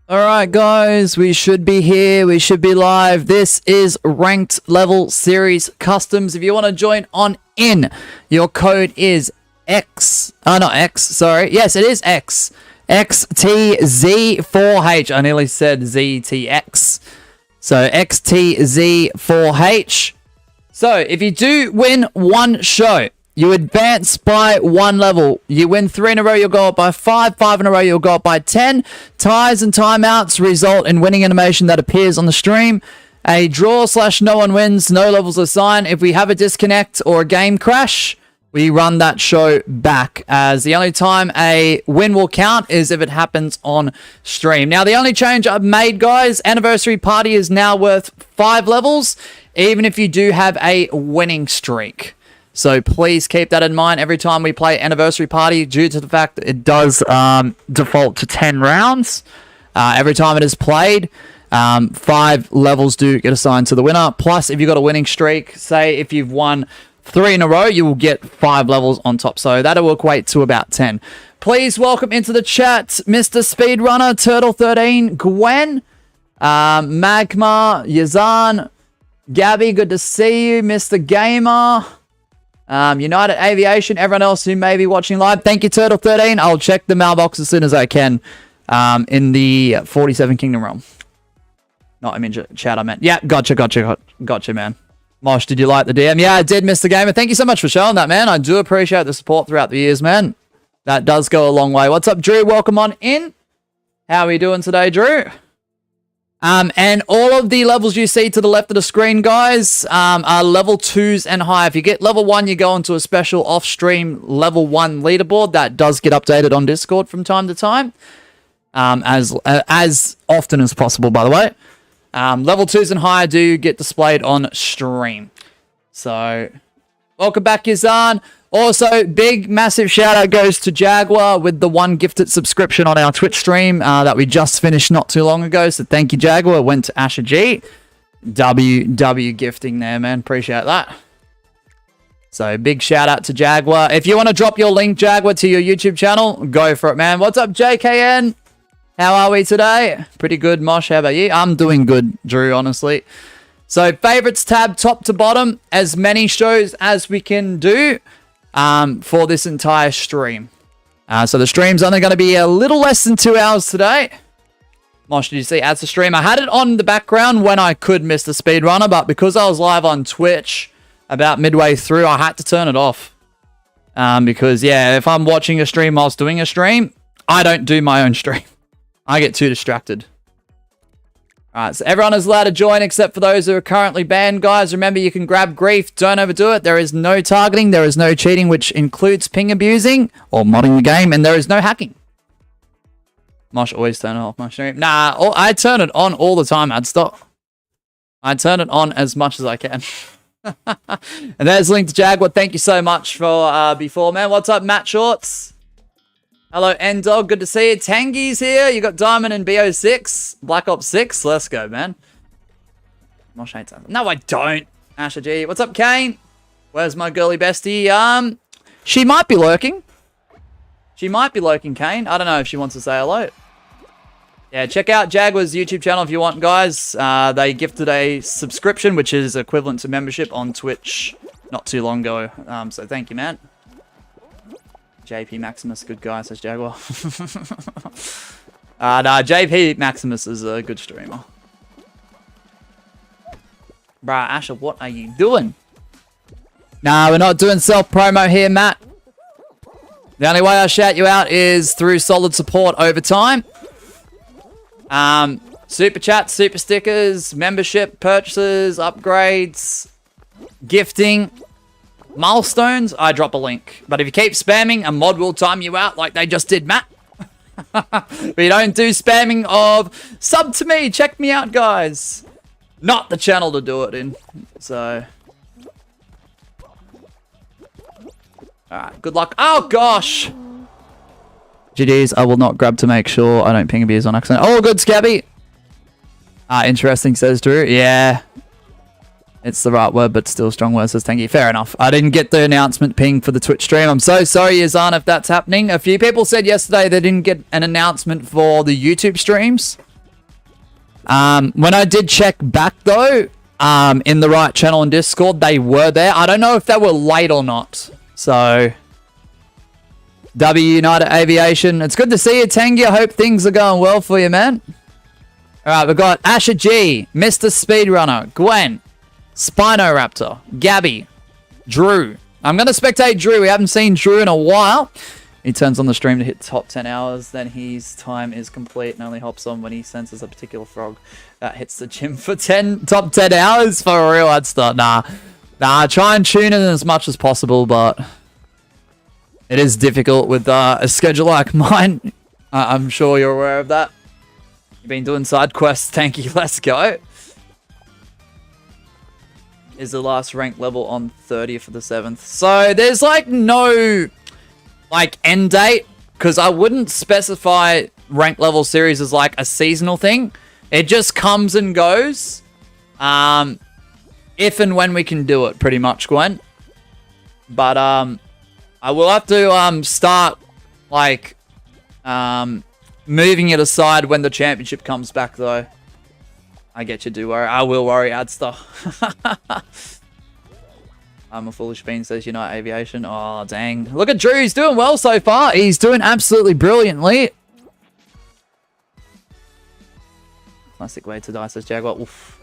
Alright guys, we should be here, we should be live. This is Ranked Level Series Customs. If you want to join on in, your code is X. Not X, sorry. Yes, it is X. XTZ4H. I nearly said ZTX. So XTZ4H. So if you do win one show, you advance by 1 level. You win 3 in a row, you'll go up by 5. 5 in a row, you'll go up by 10. Ties and timeouts result in winning animation that appears on the stream. A draw / no one wins, no levels assigned. If we have a disconnect or a game crash, we run that show back, as the only time a win will count is if it happens on stream. Now, the only change I've made, guys, Anniversary Party is now worth 5 levels, even if you do have a winning streak. So please keep that in mind every time we play Anniversary Party, due to the fact that it does default to 10 rounds. Every time it is played, 5 levels do get assigned to the winner. Plus, if you've got a winning streak, say if you've won 3 in a row, you will get 5 levels on top. So that'll equate to about 10. Please welcome into the chat Mr. Speedrunner, Turtle13, Gwen, Magma, Yazan, Gabby, good to see you, Mr. Gamer, United Aviation, everyone else who may be watching live. Thank you, Turtle13. I'll check the mailbox as soon as I can in the 47 Kingdom realm. Not, I mean, chat, I meant. Yeah, gotcha, man. Mosh, did you like the DM? Yeah, I did, Mr. Gamer. Thank you so much for showing that, man. I do appreciate the support throughout the years, man. That does go a long way. What's up, Drew? Welcome on in. How are we doing today, Drew? And all of the levels you see to the left of the screen, guys, are level 2s and higher. If you get level 1, you go into a special off-stream level 1 leaderboard. That does get updated on Discord from time to time. As often as possible, by the way. Level 2s and higher do get displayed on stream. So, welcome back, Yazan. Also, big, massive shout-out goes to Jaguar with the 1 gifted subscription on our Twitch stream that we just finished not too long ago. So, thank you, Jaguar. Went to Asher G. WW gifting there, man. Appreciate that. So, big shout-out to Jaguar. If you want to drop your link, Jaguar, to your YouTube channel, go for it, man. What's up, JKN? How are we today? Pretty good, Mosh. How about you? I'm doing good, Drew, honestly. So, favorites tab, top to bottom. As many shows as we can do for this entire stream. So, the stream's only going to be a little less than 2 hours today. Mosh, did you see ads to stream? I had it on the background when I could, Mr. Speedrunner, but because I was live on Twitch about midway through, I had to turn it off. Because, yeah, if I'm watching a stream whilst doing a stream, I don't do my own stream. I get too distracted. Alright, so everyone is allowed to join except for those who are currently banned, guys. Remember, you can grab grief. Don't overdo it. There is no targeting. There is no cheating, which includes ping abusing or modding the game. And there is no hacking. Mosh, always turn it off my stream. Nah, I turn it on all the time, Adstock. I turn it on as much as I can. And there's a link to Jaguar. Thank you so much for before, man. What's up, Matt Shorts? Hello, N-Dog. Good to see you. Tangy's here. You got Diamond and BO6. Black Ops 6. Let's go, man. Mosh hates that. No, I don't. Asher G. What's up, Kane? Where's my girly bestie? She might be lurking. She might be lurking, Kane. I don't know if she wants to say hello. Yeah, check out Jaguar's YouTube channel if you want, guys. They gifted a subscription, which is equivalent to membership on Twitch not too long ago. So thank you, man. JP Maximus, good guy, says Jaguar. Nah, JP Maximus is a good streamer. Bruh, Asher, what are you doing? Nah, we're not doing self-promo here, Matt. The only way I shout you out is through solid support over time. Super chats, super stickers, membership purchases, upgrades, gifting. Milestones, I drop a link. But if you keep spamming, a mod will time you out like they just did, Matt. We don't do spamming of sub to me, check me out, guys. Not the channel to do it in. So. Alright, good luck. Oh, gosh. GG's, I will not grab to make sure I don't ping abuse on accident. Oh, good, Scabby. Interesting, says Drew. Yeah. It's the right word, but still strong word, says thank you. Fair enough. I didn't get the announcement ping for the Twitch stream. I'm so sorry, Yazan, if that's happening. A few people said yesterday they didn't get an announcement for the YouTube streams. When I did check back, though, in the right channel in Discord, they were there. I don't know if they were late or not. So, W United Aviation. It's good to see you, Tangy. I hope things are going well for you, man. Alright, we've got Asher G, Mr. Speedrunner, Gwen, Spinoraptor, Gabby, Drew. I'm going to spectate Drew. We haven't seen Drew in a while. He turns on the stream to hit top 10 hours. Then his time is complete and only hops on when he senses a particular frog that hits the gym for top 10 hours. For real, I'd start. Nah, try and tune in as much as possible, but it is difficult with a schedule like mine. I'm sure you're aware of that. You've been doing side quests. Thank you. Let's go. Is the last rank level on 30th for the 7th. So there's like no like end date, because I wouldn't specify rank level series as like a seasonal thing. It just comes and goes. If and when we can do it, pretty much, Gwen. But I will have to start like moving it aside when the championship comes back, though. I get you, do worry. I will worry, Adster. I'm a foolish bean, says United Aviation. Oh, dang. Look at Drew. He's doing well so far. He's doing absolutely brilliantly. Classic way to die, says Jaguar. Oof.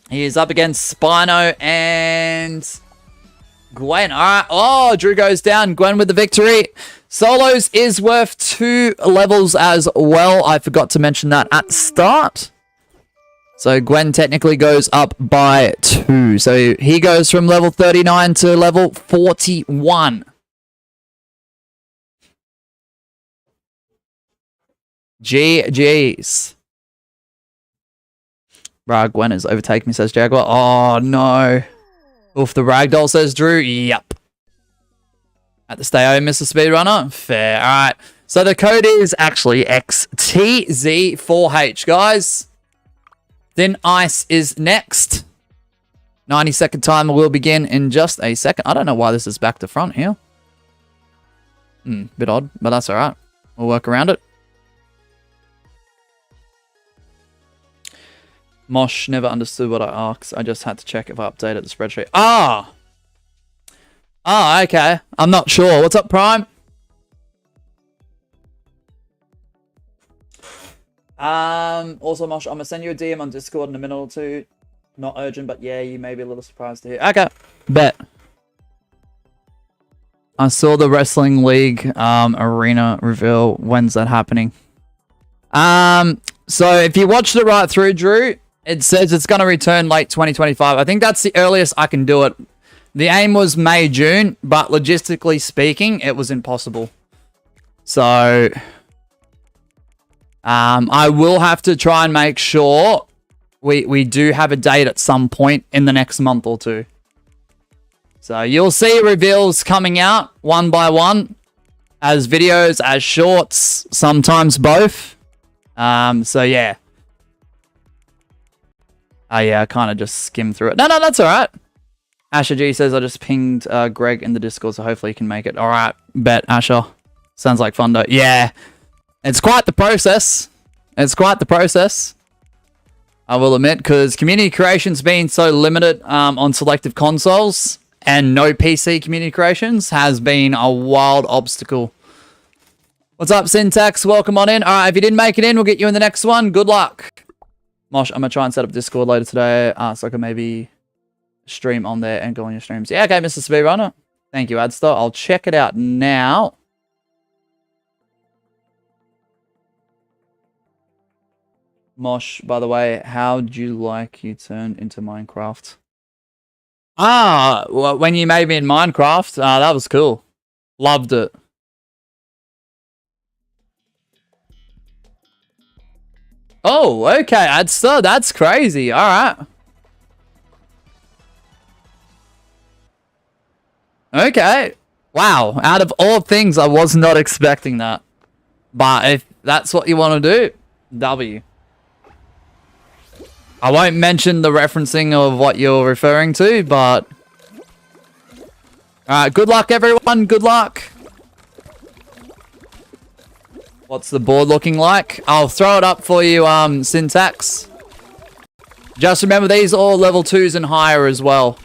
He is up against Spino and Gwen. All right. Oh, Drew goes down. Gwen with the victory. Solos is worth 2 levels as well. I forgot to mention that at the start. So Gwen technically goes up by 2. So he goes from level 39 to level 41. GG's. Bruh, Gwen has overtaken me, says Jaguar. Oh, no. Oof, the ragdoll, says Drew. Yep. At the stay home, Mr. Speedrunner. Fair. All right. So the code is actually XTZ4H, guys. Then Ice is next. 90-second timer will begin in just a second. I don't know why this is back to front here. Bit odd, but that's all right. We'll work around it. Mosh never understood what I asked. I just had to check if I updated the spreadsheet. Ah! Oh, okay. I'm not sure. What's up, Prime? Also, Mosh, I'm gonna send you a DM on Discord in a minute or two. Not urgent, but yeah, you may be a little surprised to hear. Okay. Bet. I saw the Wrestling League arena reveal. When's that happening? So if you watched it right through, Drew, it says it's gonna return late 2025. I think that's the earliest I can do it. The aim was May, June, but logistically speaking, it was impossible. So, I will have to try and make sure we do have a date at some point in the next month or two. So, you'll see reveals coming out one by one, as videos, as shorts, sometimes both. So, yeah. Yeah, I kind of just skimmed through it. No, that's all right. Asher G says, I just pinged Greg in the Discord, so hopefully he can make it. All right, bet, Asher. Sounds like fun, though. Yeah, it's quite the process. It's quite the process, I will admit, because community creation's been so limited on selective consoles, and no PC community creations has been a wild obstacle. What's up, Syntax? Welcome on in. All right, if you didn't make it in, we'll get you in the next one. Good luck. Mosh, I'm going to try and set up Discord later today, so I can maybe stream on there and go on your streams. Yeah, okay, Mr. Speedrunner. Thank you, Adster. I'll check it out now. Mosh, by the way, how'd you like you turned into Minecraft? Well, when you made me in Minecraft, that was cool. Loved it. Oh, okay, Adster. That's crazy. All right. Okay. Wow. Out of all things, I was not expecting that. But if that's what you want to do, W. I won't mention the referencing of what you're referring to, but... Alright, good luck, everyone. Good luck. What's the board looking like? I'll throw it up for you, Syntax. Just remember, these are all level 2s and higher as well.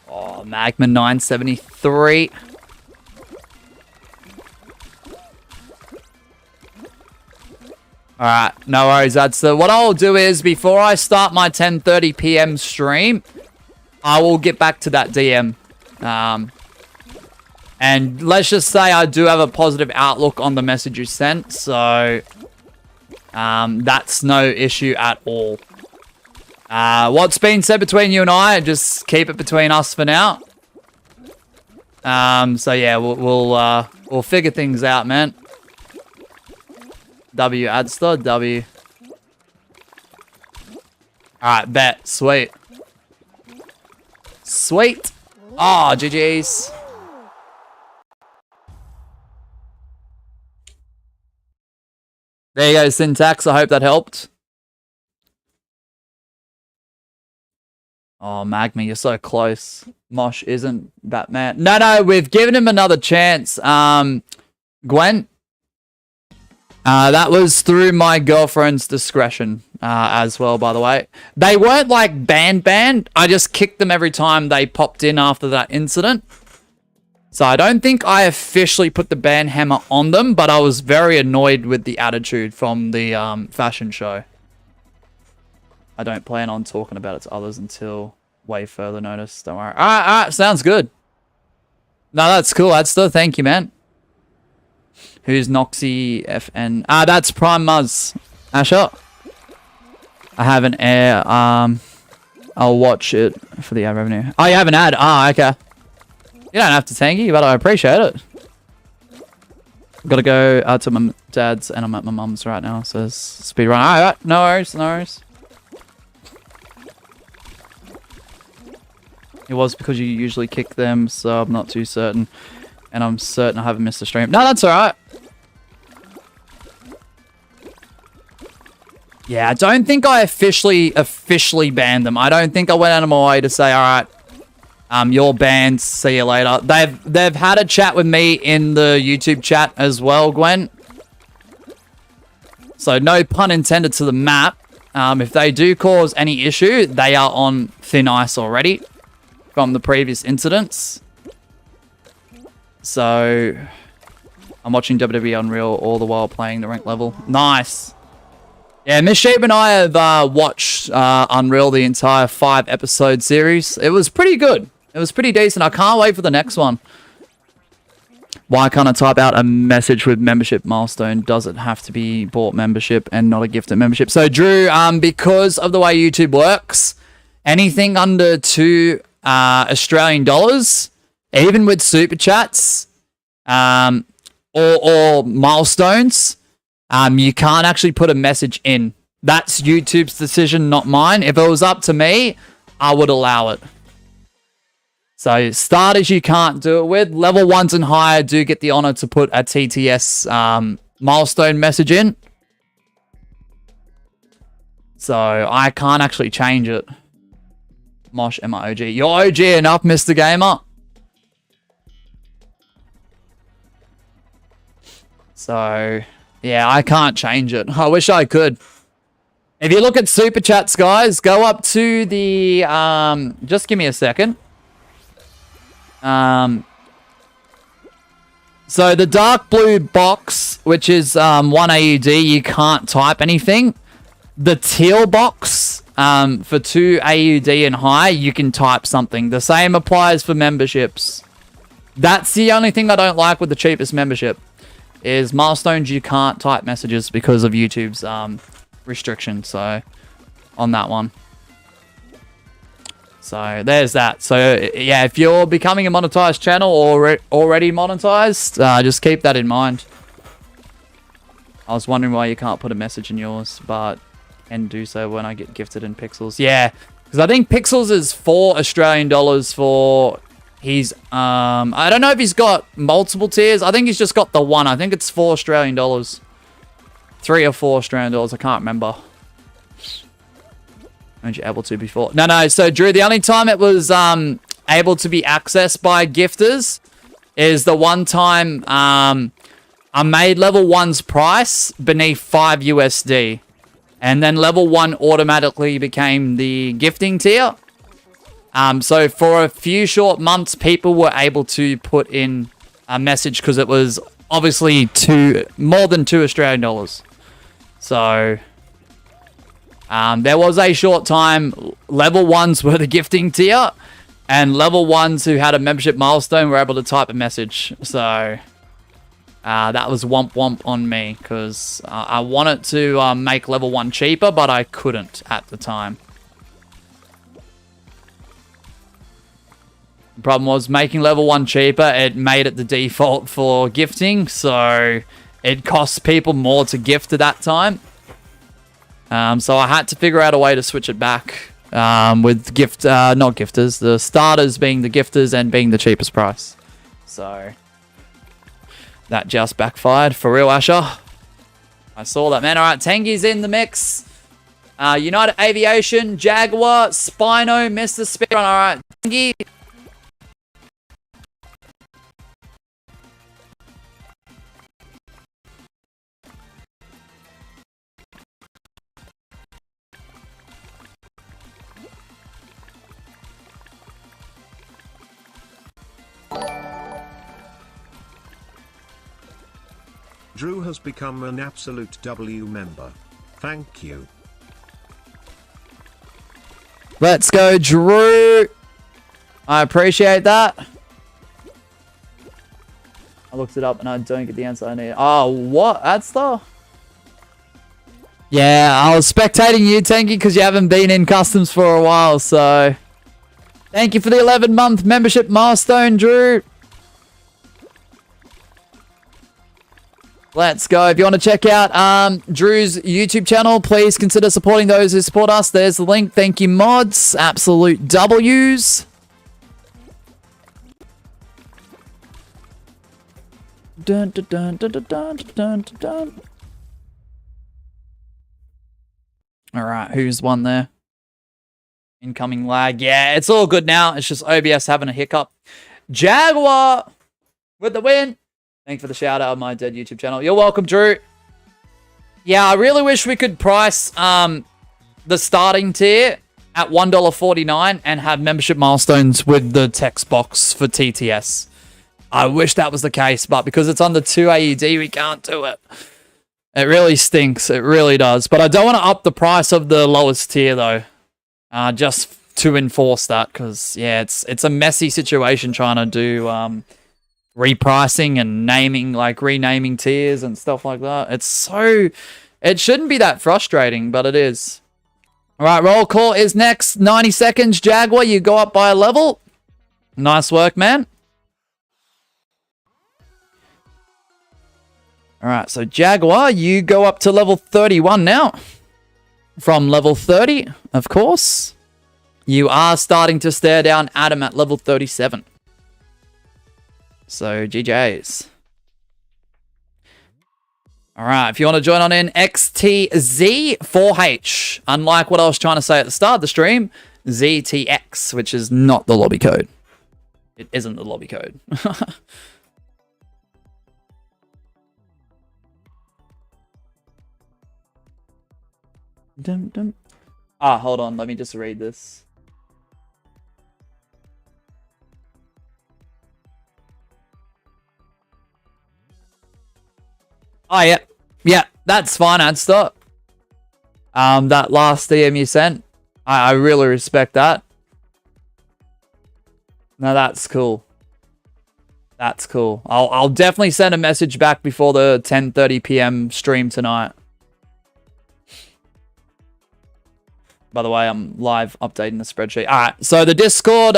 Oh, Magma 973. Alright, no worries. That's what I'll do is, before I start my 10:30 PM stream, I will get back to that DM. And let's just say I do have a positive outlook on the message you sent, so that's no issue at all. What's been said between you and I, just keep it between us for now. So yeah, we'll figure things out, man. W Adster, W. Alright, bet. Sweet. Sweet. Oh, GG's. There you go, Syntax. I hope that helped. Oh, Magma, you're so close. Mosh isn't Batman. No, we've given him another chance. Gwen. That was through my girlfriend's discretion as well, by the way. They weren't like banned. I just kicked them every time they popped in after that incident. So I don't think I officially put the ban hammer on them, but I was very annoyed with the attitude from the fashion show. I don't plan on talking about it to others until way further notice. Don't worry. All right, sounds good. No, that's cool. That's still thank you, man. Who's Noxy FN? That's Prime Muzz. Asher. I have an air. I'll watch it for the ad revenue. Oh, you have an ad? Okay. You don't have to thank you, but I appreciate it. Gotta go to my dad's, and I'm at my mum's right now, so speed run. Alright, no worries, no worries. It was because you usually kick them, so I'm not too certain. And I'm certain I haven't missed a stream. No, that's alright. Yeah, I don't think I officially banned them. I don't think I went out of my way to say, alright, you're banned, see you later. They've had a chat with me in the YouTube chat as well, Gwen. So no pun intended to the map. If they do cause any issue, they are on thin ice already from the previous incidents. So I'm watching WWE Unreal all the while playing the ranked level. Nice. Yeah, Miss Sheep and I have watched Unreal, the entire 5-episode series. It was pretty good. It was pretty decent. I can't wait for the next one. Why can't I type out a message with membership milestone? Does it have to be bought membership and not a gifted membership? So, Drew, because of the way YouTube works, anything under $2 Australian dollars, even with super chats or milestones, you can't actually put a message in. That's YouTube's decision, not mine. If it was up to me, I would allow it. So starters you can't do it with. Level 1s and higher do get the honor to put a TTS milestone message in. So I can't actually change it. Mosh, am I OG? You're OG enough, Mr. Gamer. So yeah, I can't change it. I wish I could. If you look at super chats, guys, go up to the just give me a second. So the dark blue box, which is 1 AUD, you can't type anything. The teal box, for 2 AUD and high, you can type something. The same applies for memberships. That's the only thing I don't like with the cheapest membership, is milestones you can't type messages because of YouTube's restriction. So on that one. So there's that. So yeah, if you're becoming a monetized channel or already monetized, just keep that in mind. I was wondering why you can't put a message in yours, but can do so when I get gifted in Pixels. Yeah, because I think Pixels is 4 Australian dollars for his I don't know if he's got multiple tiers. I think he's just got the one. I think it's 4 Australian dollars. 3 or 4 Australian dollars. I can't remember. Weren't you able to before? No. So, Drew, the only time it was able to be accessed by gifters is the one time I made level 1's price beneath 5 USD. And then level 1 automatically became the gifting tier. So for a few short months, people were able to put in a message because it was obviously more than 2 Australian dollars. So there was a short time, level 1s were the gifting tier, and level 1s who had a membership milestone were able to type a message. So that was womp womp on me because I wanted to make level 1 cheaper, but I couldn't at the time. The problem was making level 1 cheaper, it made it the default for gifting, so it costs people more to gift at that time. So I had to figure out a way to switch it back with not gifters, the starters being the gifters and being the cheapest price. So that just backfired. For real, Asher. I saw that, man. All right, Tengi's in the mix. United Aviation, Jaguar, Spino, Mr. Speedrun. All right, Tengi. Drew has become an absolute W member. Thank you. Let's go, Drew. I appreciate that. I looked it up and I don't get the answer I need. Oh, what? That's the... Yeah, I was spectating you, Tanky, because you haven't been in customs for a while, so... Thank you for the 11-month membership milestone, Drew. Let's go. If you want to check out Drew's YouTube channel, please consider supporting those who support us. There's the link. Thank you, mods. Absolute W's. Dun, dun, dun, dun, dun, dun, dun, dun. All right, who's won there? Incoming lag. Yeah, it's all good now. It's just OBS having a hiccup. Jaguar with the win. Thanks for the shout out on my dead YouTube channel. You're welcome, Drew. Yeah, I really wish we could price the starting tier at $1.49 and have membership milestones with the text box for TTS. I wish that was the case, but because it's under 2 AUD, we can't do it. It really stinks. It really does. But I don't want to up the price of the lowest tier, though. Just to enforce that, because, yeah, it's a messy situation trying to do... repricing and naming, like renaming tiers and stuff like that. It shouldn't be that frustrating, but it is. All right, roll call is next. 90 seconds. Jaguar, you go up by a level. Nice work, man. All right, so Jaguar, you go up to level 31 now. From level 30, of course. You are starting to stare down Adam at level 37. So, GJs. Alright, if you want to join on in, XTZ4H. Unlike what I was trying to say at the start of the stream, ZTX, which is not the lobby code. It isn't the lobby code. Hold on, let me just read this. Oh, yeah. Yeah, that's fine, Adster. That last DM you sent, I really respect that. No, that's cool. That's cool. I'll definitely send a message back before the 10:30 PM stream tonight. By the way, I'm live updating the spreadsheet. Alright, so the Discord,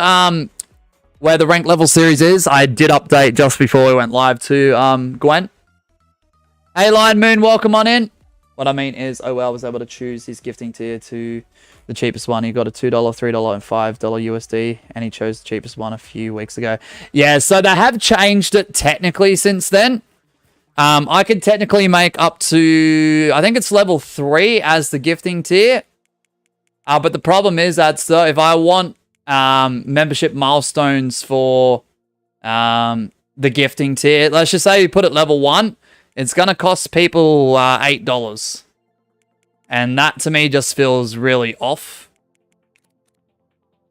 where the rank level series is, I did update just before we went live to Gwen. Hey, Lion Moon, welcome on in. What I mean is, OL was able to choose his gifting tier to the cheapest one. He got a $2, $3, and $5 USD, and he chose the cheapest one a few weeks ago. Yeah, so they have changed it technically since then. I could technically make up to, I think it's level 3 as the gifting tier. But the problem is that if I want membership milestones for the gifting tier, let's just say you put it level 1, it's going to cost people $8. And that to me just feels really off.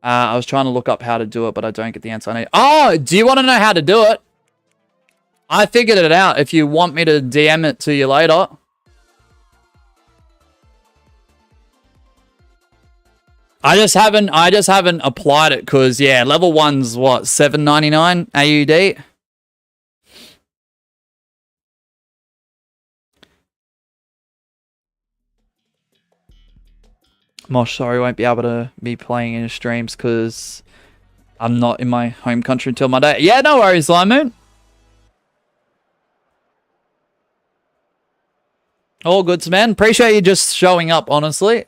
I was trying to look up how to do it, but I don't get the answer I need. Oh, do you want to know how to do it? I figured it out if you want me to DM it to you later. I just haven't applied it because yeah, level 1's what, $7.99 AUD? Mosh, sorry, won't be able to be playing in streams because I'm not in my home country until Monday. Yeah, no worries, Lymoon. All goods, man. Appreciate you just showing up, honestly.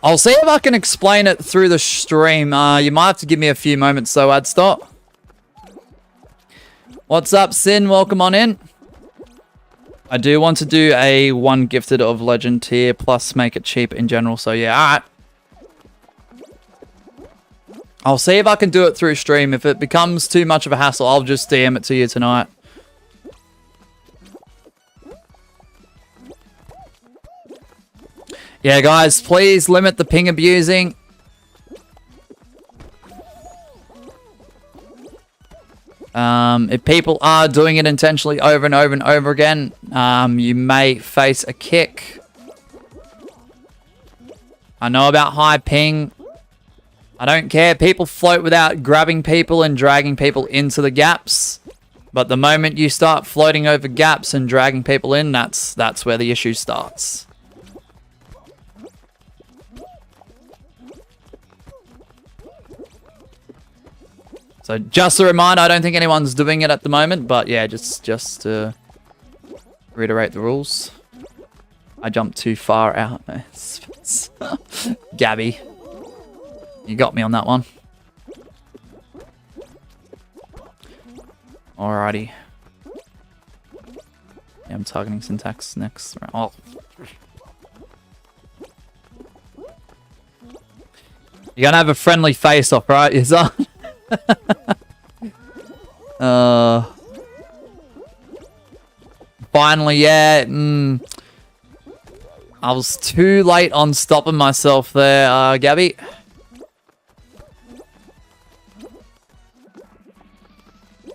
I'll see if I can explain it through the stream. You might have to give me a few moments, so I'd stop. What's up, Sin? Welcome on in. I do want to do a 1 gifted of legend tier, plus make it cheap in general, so yeah, alright. I'll see if I can do it through stream. If it becomes too much of a hassle, I'll just DM it to you tonight. Yeah, guys, please limit the ping abusing. If people are doing it intentionally over and over and over again, you may face a kick. I know about high ping. I don't care. People float without grabbing people and dragging people into the gaps. But the moment you start floating over gaps and dragging people in, that's where the issue starts. So just a reminder, I don't think anyone's doing it at the moment, but yeah, just to reiterate the rules. I jumped too far out. Gabby, you got me on that one. Alrighty. Yeah, I'm targeting syntax next. Oh. You're gonna have a friendly face-off, right, Yazan? Finally, yeah. I was too late on stopping myself there, Gabby.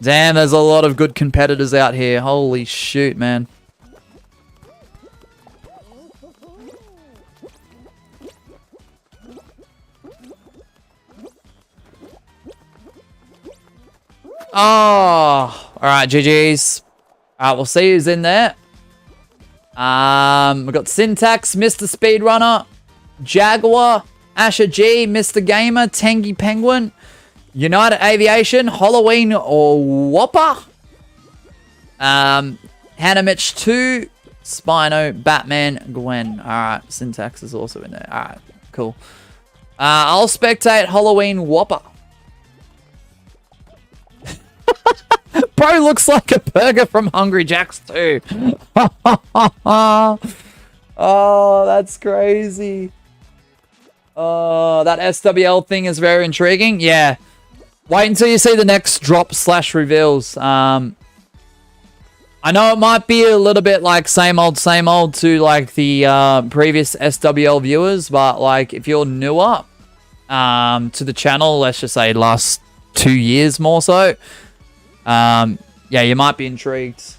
Damn, there's a lot of good competitors out here. Holy shoot, man. Oh, all right, GG's. All right, we'll see who's in there. We've got Syntax, Mr. Speedrunner, Jaguar, Asher G, Mr. Gamer, Tengi Penguin, United Aviation, Halloween or Whopper, Hannah Mitch 2, Spino, Batman, Gwen. All right, Syntax is also in there. All right, cool. I'll spectate Halloween Whopper. Bro looks like a burger from Hungry Jack's too. Oh, that's crazy. Oh, that SWL thing is very intriguing. Yeah. Wait until you see the next drop/reveals. I know it might be a little bit like same old to like the previous SWL viewers, but like if you're newer to the channel, let's just say last 2 years more so, yeah, you might be intrigued.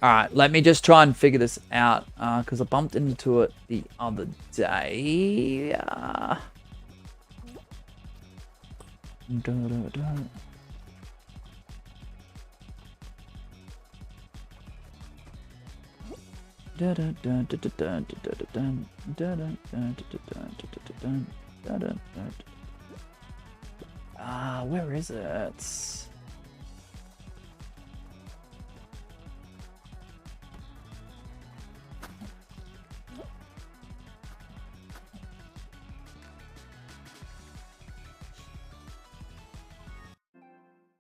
Alright, let me just try and figure this out, because I bumped into it the other day. Where is it?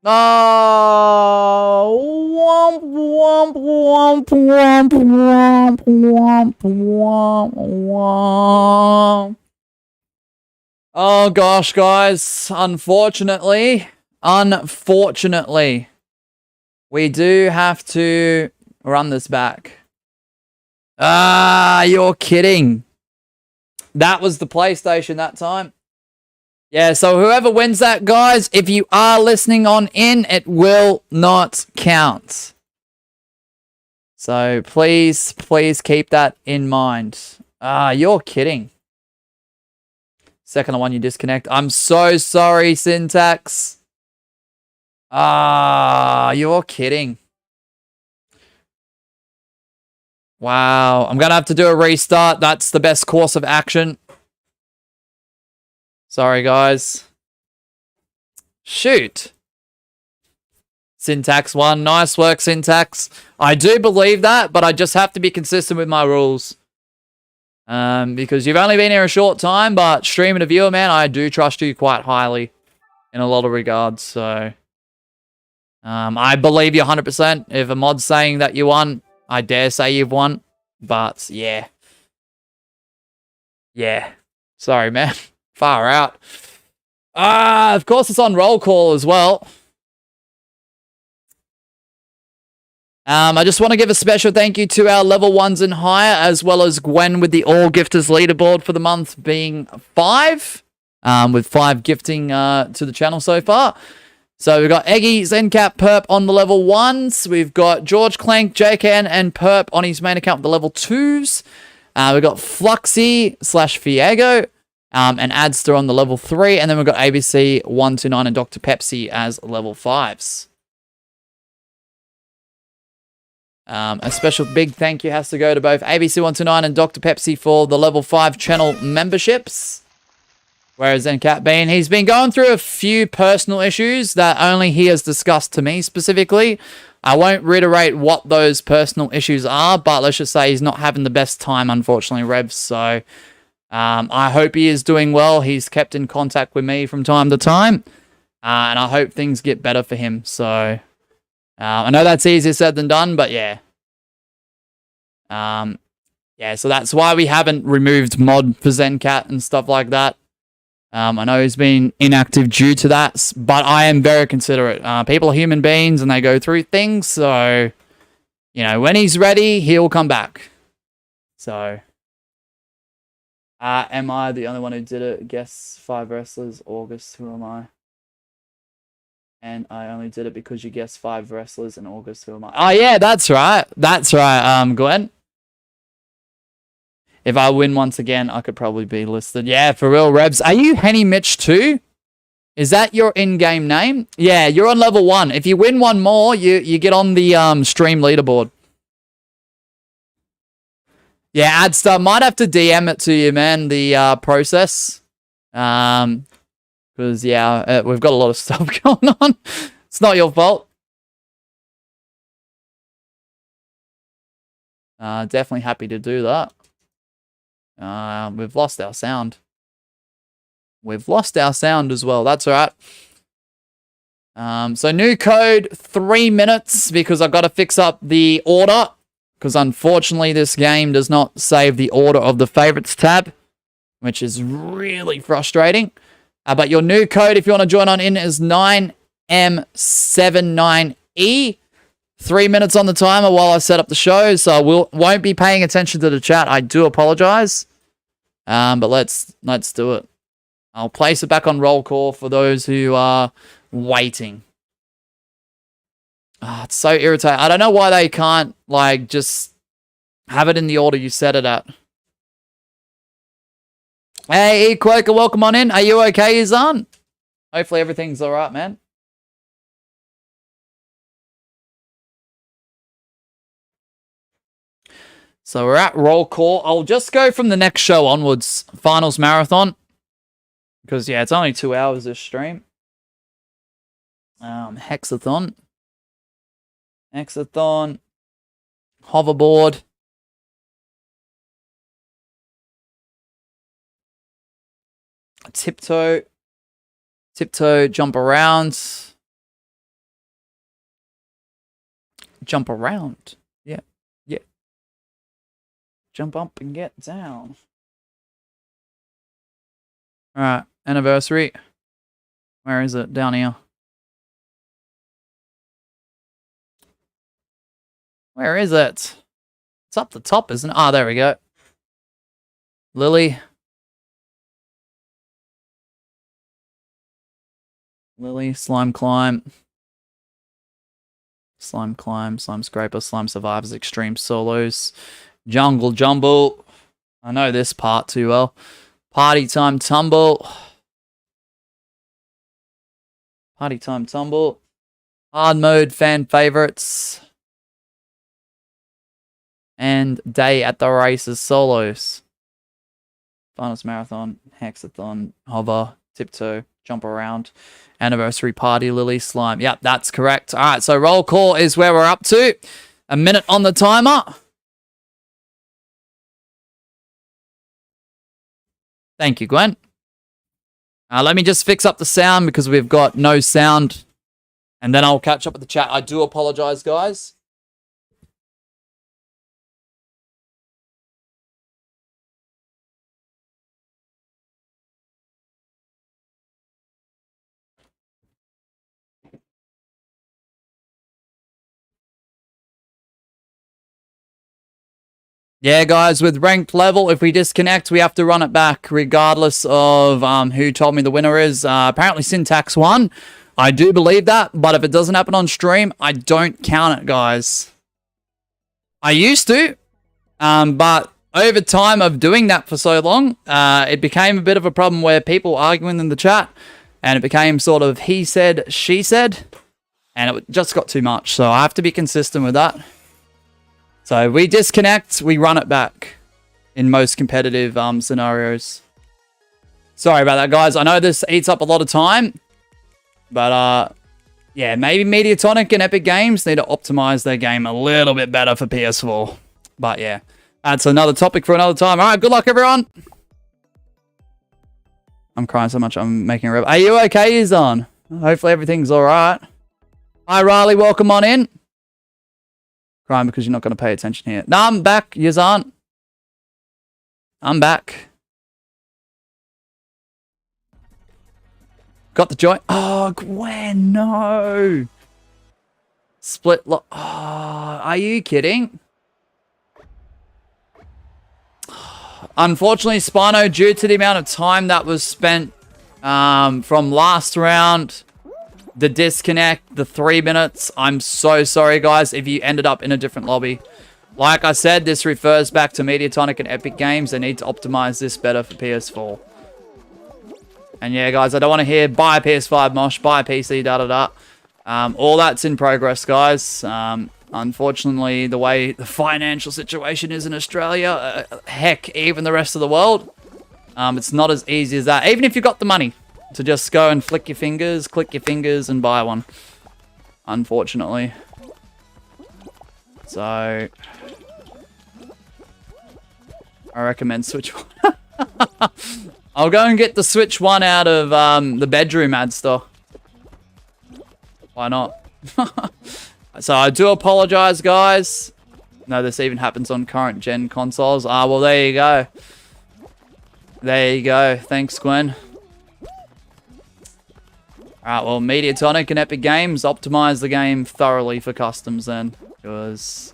Oh, womp, womp, womp, womp, womp, womp, womp, womp. Oh gosh, guys. Unfortunately, we do have to run this back. Ah, you're kidding. That was the PlayStation that time. Yeah, so whoever wins that, guys, if you are listening on in, it will not count. So please, please keep that in mind. Ah, you're kidding. Second one you disconnect. I'm so sorry, Syntax. Ah, you're kidding. Wow, I'm going to have to do a restart. That's the best course of action. Sorry, guys. Shoot. Syntax 1. Nice work, Syntax. I do believe that, but I just have to be consistent with my rules. Because you've only been here a short time, but streaming a viewer, man, I do trust you quite highly in a lot of regards. So, I believe you 100%. If a mod's saying that you won, I dare say you've won. But, yeah. Yeah. Sorry, man. Far out. Of course, it's on roll call as well. I just want to give a special thank you to our level 1s and higher, as well as Gwen with the All Gifters leaderboard for the month being 5. With 5 gifting to the channel so far. So we've got Eggy, Zencap, Perp on the level 1s. We've got George Clank, JKN, and Perp on his main account with the level 2s. We've got Fluxy / Fiego. And Adster on the level 3. And then we've got ABC 129 and Dr. Pepsi as level 5s. A special big thank you has to go to both ABC 129 and Dr. Pepsi for the level 5 channel memberships. Whereas Zencat Bean, he's been going through a few personal issues that only he has discussed to me specifically. I won't reiterate what those personal issues are, but let's just say he's not having the best time, unfortunately, Revs. So I hope he is doing well. He's kept in contact with me from time to time. And I hope things get better for him. So I know that's easier said than done, but yeah. Yeah, so that's why we haven't removed mod for Zencat and stuff like that. I know he's been inactive due to that, but I am very considerate. People are human beings and they go through things, so, you know, when he's ready, he'll come back. So, am I the only one who did it? Guess 5 wrestlers, August, who am I? And I only did it because you guessed 5 wrestlers in August, who am I? Oh, yeah, that's right. That's right, Glenn. If I win once again, I could probably be listed. Yeah, for real, Rebs. Are you Henny Mitch too? Is that your in-game name? Yeah, you're on level 1. If you win one more, you get on the stream leaderboard. Yeah, Adstar, might have to DM it to you, man, the process. Because, yeah, we've got a lot of stuff going on. It's not your fault. Definitely happy to do that. We've lost our sound. We've lost our sound as well. That's all right. So new code, 3 minutes, because I've got to fix up the order. Because unfortunately, this game does not save the order of the favorites tab, which is really frustrating. But your new code, if you want to join on in, is 9M79E. 3 minutes on the timer while I set up the show, so I won't be paying attention to the chat. I do apologize. But let's do it. I'll place it back on roll call for those who are waiting. Oh, it's so irritating. I don't know why they can't, like, just have it in the order you set it at. Hey, Quaker, welcome on in. Are you okay, Izan? Hopefully everything's all right, man. So we're at roll call. I'll just go from the next show onwards. Finals marathon. Because, yeah, it's only 2 hours this stream. HEX-A-THON. HEX-A-THON. Hoverboard. Tiptoe. Tiptoe, jump around. jump around. Yeah. Yeah. Jump up and get down. Alright, anniversary. Where is it? Down here. Where is it? It's up the top, isn't it? Ah, there we go. Lily. Lily, slime climb. Slime climb, slime scraper, slime survivors, extreme solos. Jungle jumble. I know this part too well. Party time tumble. Party time tumble. Hard mode fan favorites. And day at the races solos. Finals marathon, HEX-A-THON, hover, tiptoe, jump around, anniversary party, Lily, slime. Yep, that's correct. All right, so roll call is where we're up to. A minute on the timer. Thank you, Gwen. Let me just fix up the sound because we've got no sound. And then I'll catch up with the chat. I do apologize, guys. Yeah, guys, with ranked level, if we disconnect, we have to run it back regardless of who told me the winner is. Apparently, Syntax won. I do believe that, but if it doesn't happen on stream, I don't count it, guys. I used to, but over time of doing that for so long, it became a bit of a problem where people arguing in the chat, and it became sort of he said, she said, and it just got too much. So I have to be consistent with that. So we disconnect, we run it back in most competitive scenarios. Sorry about that, guys. I know this eats up a lot of time. But, yeah, maybe Mediatonic and Epic Games need to optimize their game a little bit better for PS4. But, yeah, that's another topic for another time. All right, good luck, everyone. I'm crying so much I'm making a rip. Are you okay, Yazan? Hopefully everything's all right. Hi, Riley. Welcome on in. Crying because you're not going to pay attention here. No, I'm back, Yazan. I'm back. Got the joy. Oh, Gwen, no. Split lock. Oh, are you kidding? Unfortunately, Spino, due to the amount of time that was spent from last round, the disconnect, the 3 minutes, I'm so sorry, guys, if you ended up in a different lobby. Like I said, this refers back to Mediatonic and Epic Games. They need to optimize this better for PS4. And yeah, guys, I don't want to hear buy a PS5 mosh, buy a PC, da-da-da. All that's in progress, guys. Unfortunately, the way the financial situation is in Australia, heck, even the rest of the world, it's not as easy as that. Even if you've got the money to just go and flick your fingers, click your fingers, and buy one. Unfortunately. So, I recommend Switch 1. I'll go and get the Switch 1 out of the bedroom ad store. Why not? So I do apologize, guys. No, this even happens on current gen consoles. Ah, well, there you go. There you go. Thanks, Gwen. Alright, well, Mediatonic and Epic Games optimize the game thoroughly for customs then. Because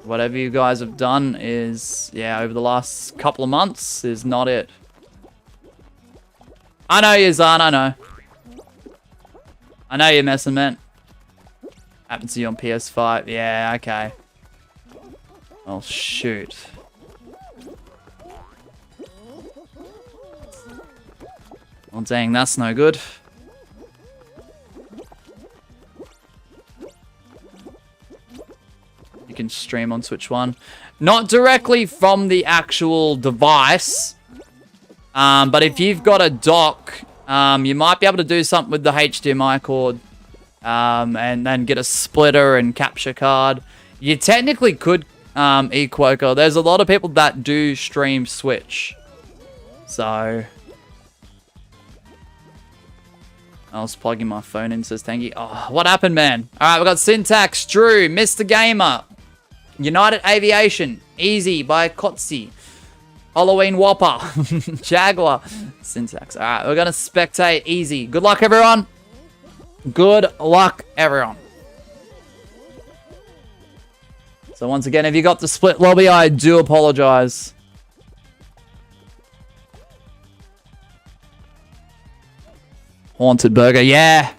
whatever you guys have done is, yeah, over the last couple of months is not it. I know, Yazan, I know. I know you're messing, man. Happens to you on PS5. Yeah, okay. Oh, shoot. Well, dang, that's no good. You can stream on Switch 1. Not directly from the actual device. But if you've got a dock, you might be able to do something with the HDMI cord. And then get a splitter and capture card. You technically could, eQuoker. There's a lot of people that do stream Switch. So. I was plugging my phone in, says Tangy. Oh, what happened, man? All right, we got Syntax, Drew, Mr. Gamer, United Aviation, Easy by Kotzi, Halloween Whopper, Jaguar, Syntax. All right, we're going to spectate Easy. Good luck, everyone. Good luck, everyone. So once again, if you got the split lobby, I do apologize. Haunted Burger, yeah.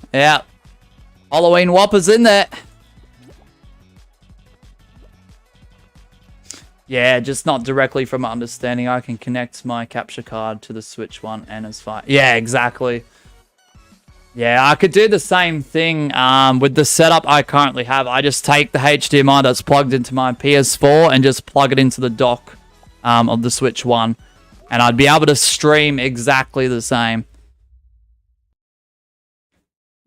Halloween Whoppers in there. Yeah, just not directly from my understanding. I can connect my capture card to the Switch one and it's fine. Yeah, exactly. Yeah, I could do the same thing with the setup I currently have. I just take the HDMI that's plugged into my PS4 and just plug it into the dock of the Switch one. And I'd be able to stream exactly the same.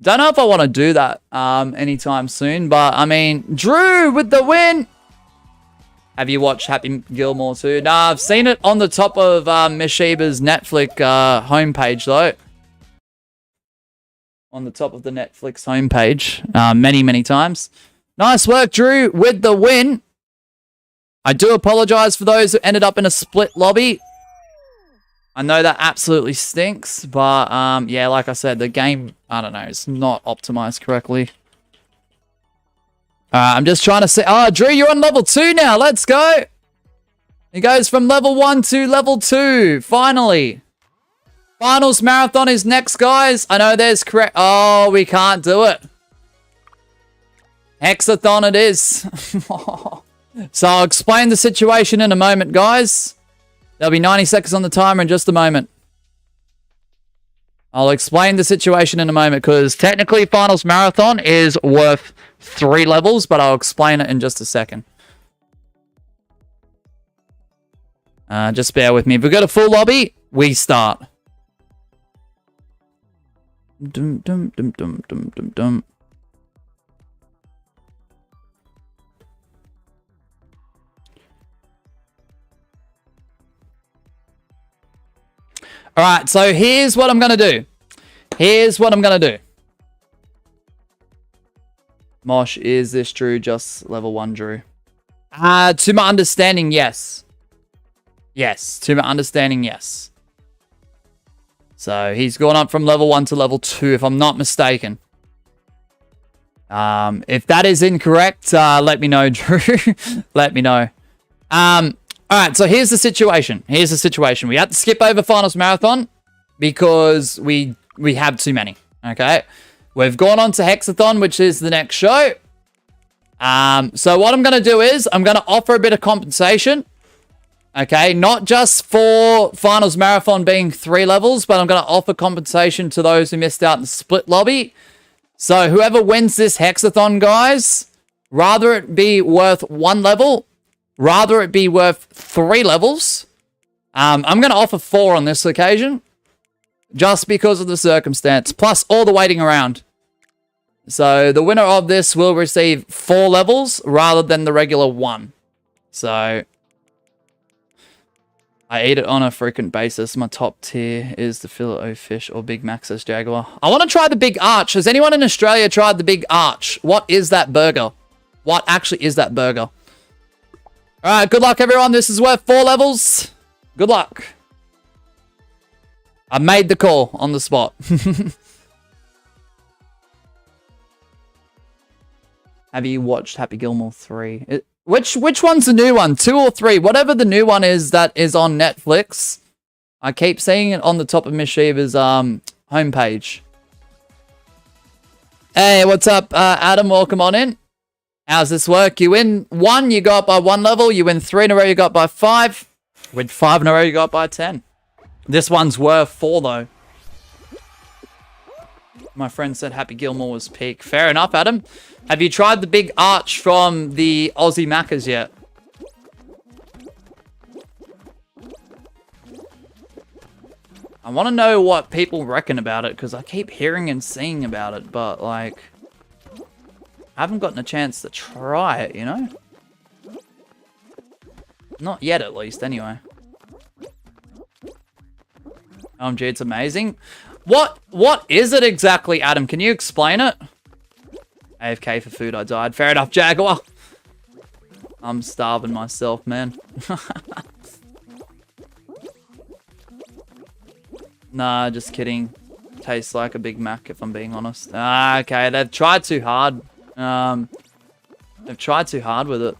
Don't know if I want to do that anytime soon, but I mean, Drew with the win. Have you watched Happy Gilmore too? Nah, I've seen it on the top of Mishiba's Netflix homepage though. On the top of the Netflix homepage, many times. Nice work, Drew, with the win. I do apologize for those who ended up in a split lobby. I know that absolutely stinks, but yeah, like I said, the game, I don't know, it's not optimized correctly. I'm just trying to say, oh, Drew, you're on level 2 now. Let's go. He goes from level 1 to level 2, finally. Finals Marathon is next, guys. I know there's correct. Oh, we can't do it. HEX-A-THON it is. So I'll explain the situation in a moment, guys. There'll be 90 seconds on the timer in just a moment. I'll explain the situation in a moment because technically Finals Marathon is worth 3 levels, but I'll explain it in just a second. Just bear with me. If we've got a full lobby, we start. Dum, dum, dum, dum, dum, dum, dum. All right, so here's what I'm going to do. Mosh, is this Drew just level 1 Drew? To my understanding, yes. Yes, to my understanding, yes. So he's gone up from level 1 to level 2, if I'm not mistaken. If that is incorrect, let me know, Drew. Let me know. All right, so here's the situation. We had to skip over Finals Marathon because we have too many, okay? We've gone on to HEX-A-THON, which is the next show. So what I'm going to do is I'm going to offer a bit of compensation, okay? Not just for Finals Marathon being 3 levels, but I'm going to offer compensation to those who missed out in the split lobby. So whoever wins this HEX-A-THON, guys, rather it be worth 1 level, rather it be worth 3 levels. I'm going to offer 4 on this occasion, just because of the circumstance, plus all the waiting around. So the winner of this will receive 4 levels rather than the regular 1. So I eat it on a frequent basis. My top tier is the Filet-O-Fish or Big Mac, says Jaguar. I want to try the Big Arch. Has anyone in Australia tried the Big Arch? What is that burger? What actually is that burger? All right, good luck, everyone. This is worth 4 levels. Good luck. I made the call on the spot. Have you watched Happy Gilmore 3? Which one's the new one? 2 or 3? Whatever the new one is that is on Netflix. I keep seeing it on the top of Miss Shiva's homepage. Hey, what's up, Adam? Welcome on in. How's this work? You win 1, you go up by 1 level. You win 3 in a row, you go up by 5. Win 5 in a row, you go up by 10. This one's worth 4, though. My friend said Happy Gilmore was peak. Fair enough, Adam. Have you tried the Big Arch from the Aussie Maccas yet? I want to know what people reckon about it, because I keep hearing and seeing about it, but, like, I haven't gotten a chance to try it, you know? Not yet, at least, anyway. OMG, it's amazing. What is it exactly, Adam? Can you explain it? AFK for food, I died. Fair enough, Jaguar. I'm starving myself, man. Nah, just kidding. Tastes like a Big Mac, if I'm being honest. Ah, okay, they've tried too hard. They've tried too hard with it.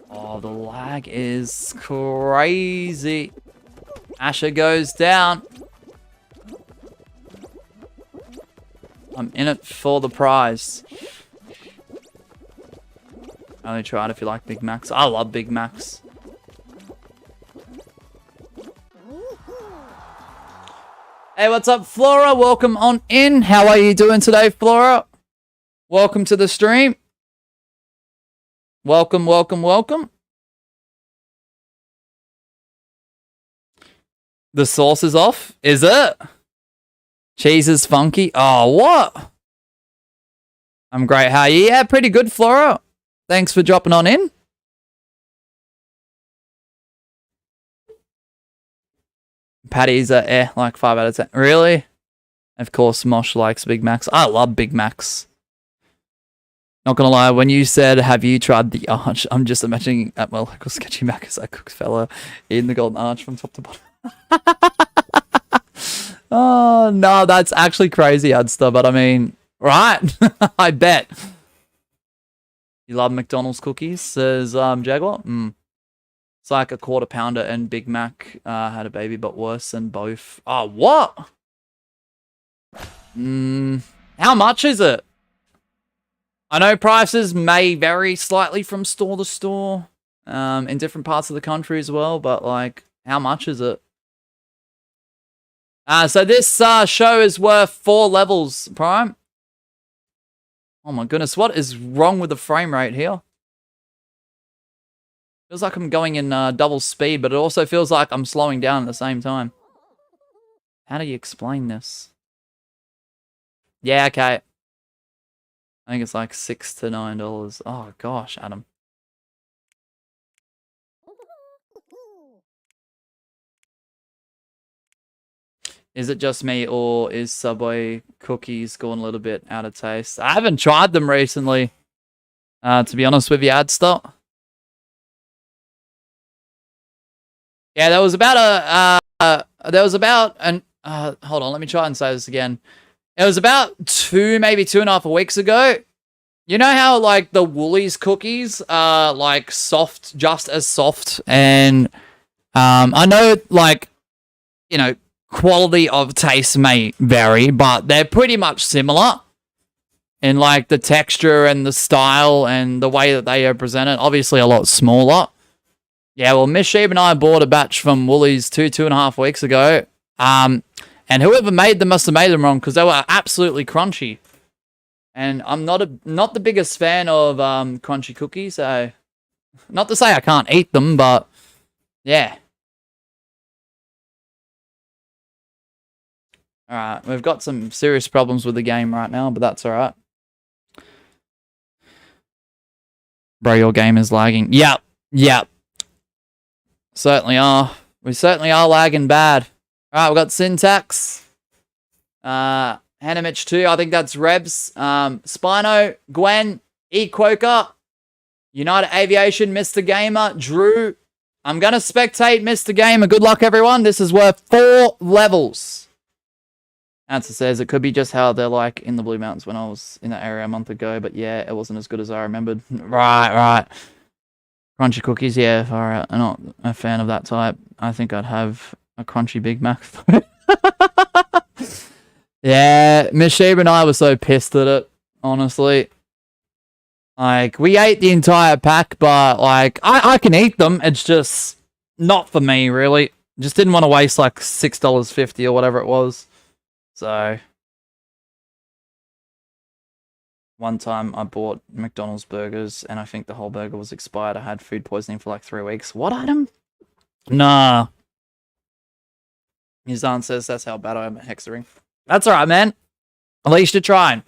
Oh, the lag is crazy. Asher goes down. I'm in it for the prize. Only try it if you like Big Macs. I love Big Macs. Hey, what's up, Flora? Welcome on in. How are you doing today, Flora? Welcome to the stream. Welcome, welcome, welcome. The sauce is off. Is it? Cheese is funky. Oh, what? I'm great. How are you? Yeah, pretty good, Flora. Thanks for dropping on in. Patties are like 5 out of 10. Really? Of course, Mosh likes Big Macs. I love Big Macs. Not gonna lie, when you said, have you tried the arch? I'm just imagining at my local sketchy Mac as that cook fella eating the golden arch from top to bottom. Oh, no, that's actually crazy, Adster, but I mean, right? I bet. You love McDonald's cookies, says Jaguar. It's like a quarter pounder and Big Mac had a baby, but worse than both. Oh, what? How much is it? I know prices may vary slightly from store to store in different parts of the country as well, but like, how much is it? So this show is worth 4 levels, Prime. Oh my goodness, what is wrong with the frame rate here? Feels like I'm going in double speed, but it also feels like I'm slowing down at the same time. How do you explain this? Yeah, okay. I think it's like $6 to $9. Oh gosh, Adam. Is it just me, or is Subway cookies going a little bit out of taste? I haven't tried them recently, to be honest with you, Adster. Yeah, there was about hold on, let me try and say this again. It was about maybe 2.5 weeks ago. You know how like the Woolies cookies are like soft, just as soft, and I know like, you know, quality of taste may vary, but they're pretty much similar in like the texture and the style and the way that they are presented. Obviously a lot smaller. Yeah, well, Miss Sheep and I bought a batch from Woolies 2.5 weeks ago. And whoever made them must have made them wrong, because they were absolutely crunchy. And I'm not the biggest fan of crunchy cookies, so not to say I can't eat them, but yeah. Alright, we've got some serious problems with the game right now, but that's alright. Bro, your game is lagging. Yep. Certainly are. We certainly are lagging bad. Alright, we've got Syntax. Hanamich 2, I think that's Rebs. Spino, Gwen, Equoker, United Aviation, Mr. Gamer, Drew. I'm going to spectate Mr. Gamer. Good luck, everyone. This is worth 4 levels. Answer says it could be just how they're like in the Blue Mountains when I was in that area a month ago, but yeah, it wasn't as good as I remembered. Right. Crunchy cookies, yeah, alright. I'm not a fan of that type. I think I'd have a crunchy Big Mac. Yeah, Miss Sheba and I were so pissed at it, honestly. Like, we ate the entire pack, but like, I can eat them. It's just not for me, really. Just didn't want to waste like $6.50 or whatever it was. So, one time I bought McDonald's burgers and I think the whole burger was expired. I had food poisoning for like 3 weeks. What item? Nah. His aunt says that's how bad I am at hexering. That's alright, man. At least you're trying.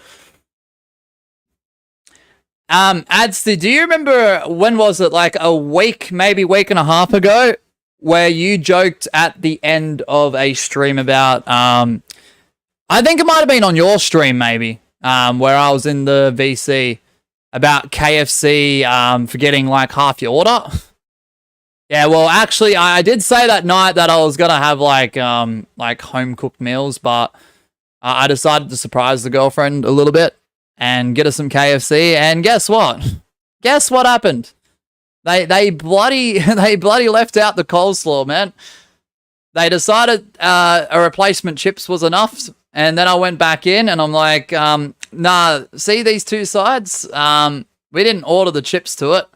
Adster, do you remember when was it? Like a week, maybe week and a half ago, where you joked at the end of a stream about I think it might have been on your stream, maybe, where I was in the VC about KFC forgetting like half your order. Yeah, well, actually, I did say that night that I was gonna have like home cooked meals, but I decided to surprise the girlfriend a little bit and get her some KFC. And guess what? Guess what happened? They bloody left out the coleslaw, man. They decided a replacement chips was enough, and then I went back in and I'm like, nah, see these two sides? We didn't order the chips to it.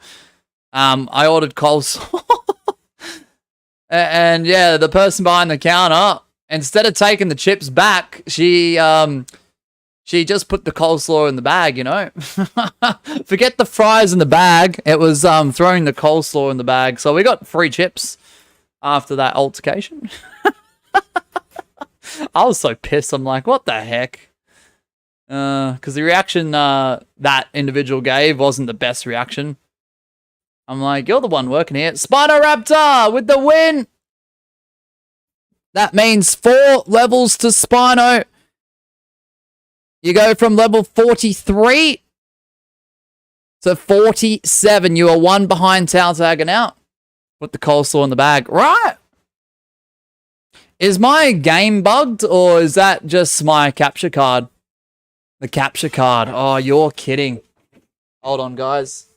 I ordered coleslaw. And yeah, the person behind the counter, instead of taking the chips back, she just put the coleslaw in the bag, you know? Forget the fries in the bag. It was throwing the coleslaw in the bag. So we got free chips after that altercation. I was so pissed. I'm like, what the heck? Because the reaction that individual gave wasn't the best reaction. I'm like, you're the one working here. Spinoraptor with the win! That means 4 levels to Spino. You go from level 43 to 47. You are 1 behind Tailtagging out. Put the coleslaw in the bag. Right! Is my game bugged, or is that just my capture card? The capture card. Oh, you're kidding. Hold on, guys.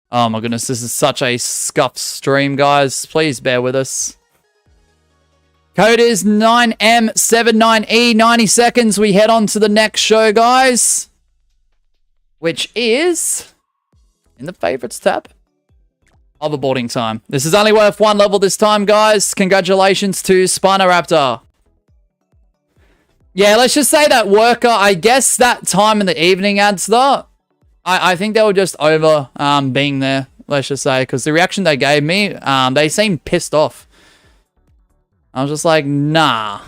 Oh my goodness, this is such a scuffed stream, guys. Please bear with us. Code is 9M79E, 90 seconds. We head on to the next show, guys. Which is in the favorites tab. Hoverboarding time. This is only worth 1 level this time, guys. Congratulations to Spinoraptor. Yeah, let's just say that worker, I guess that time in the evening adds that. I think they were just over being there, let's just say, because the reaction they gave me, they seemed pissed off. I was just like, nah.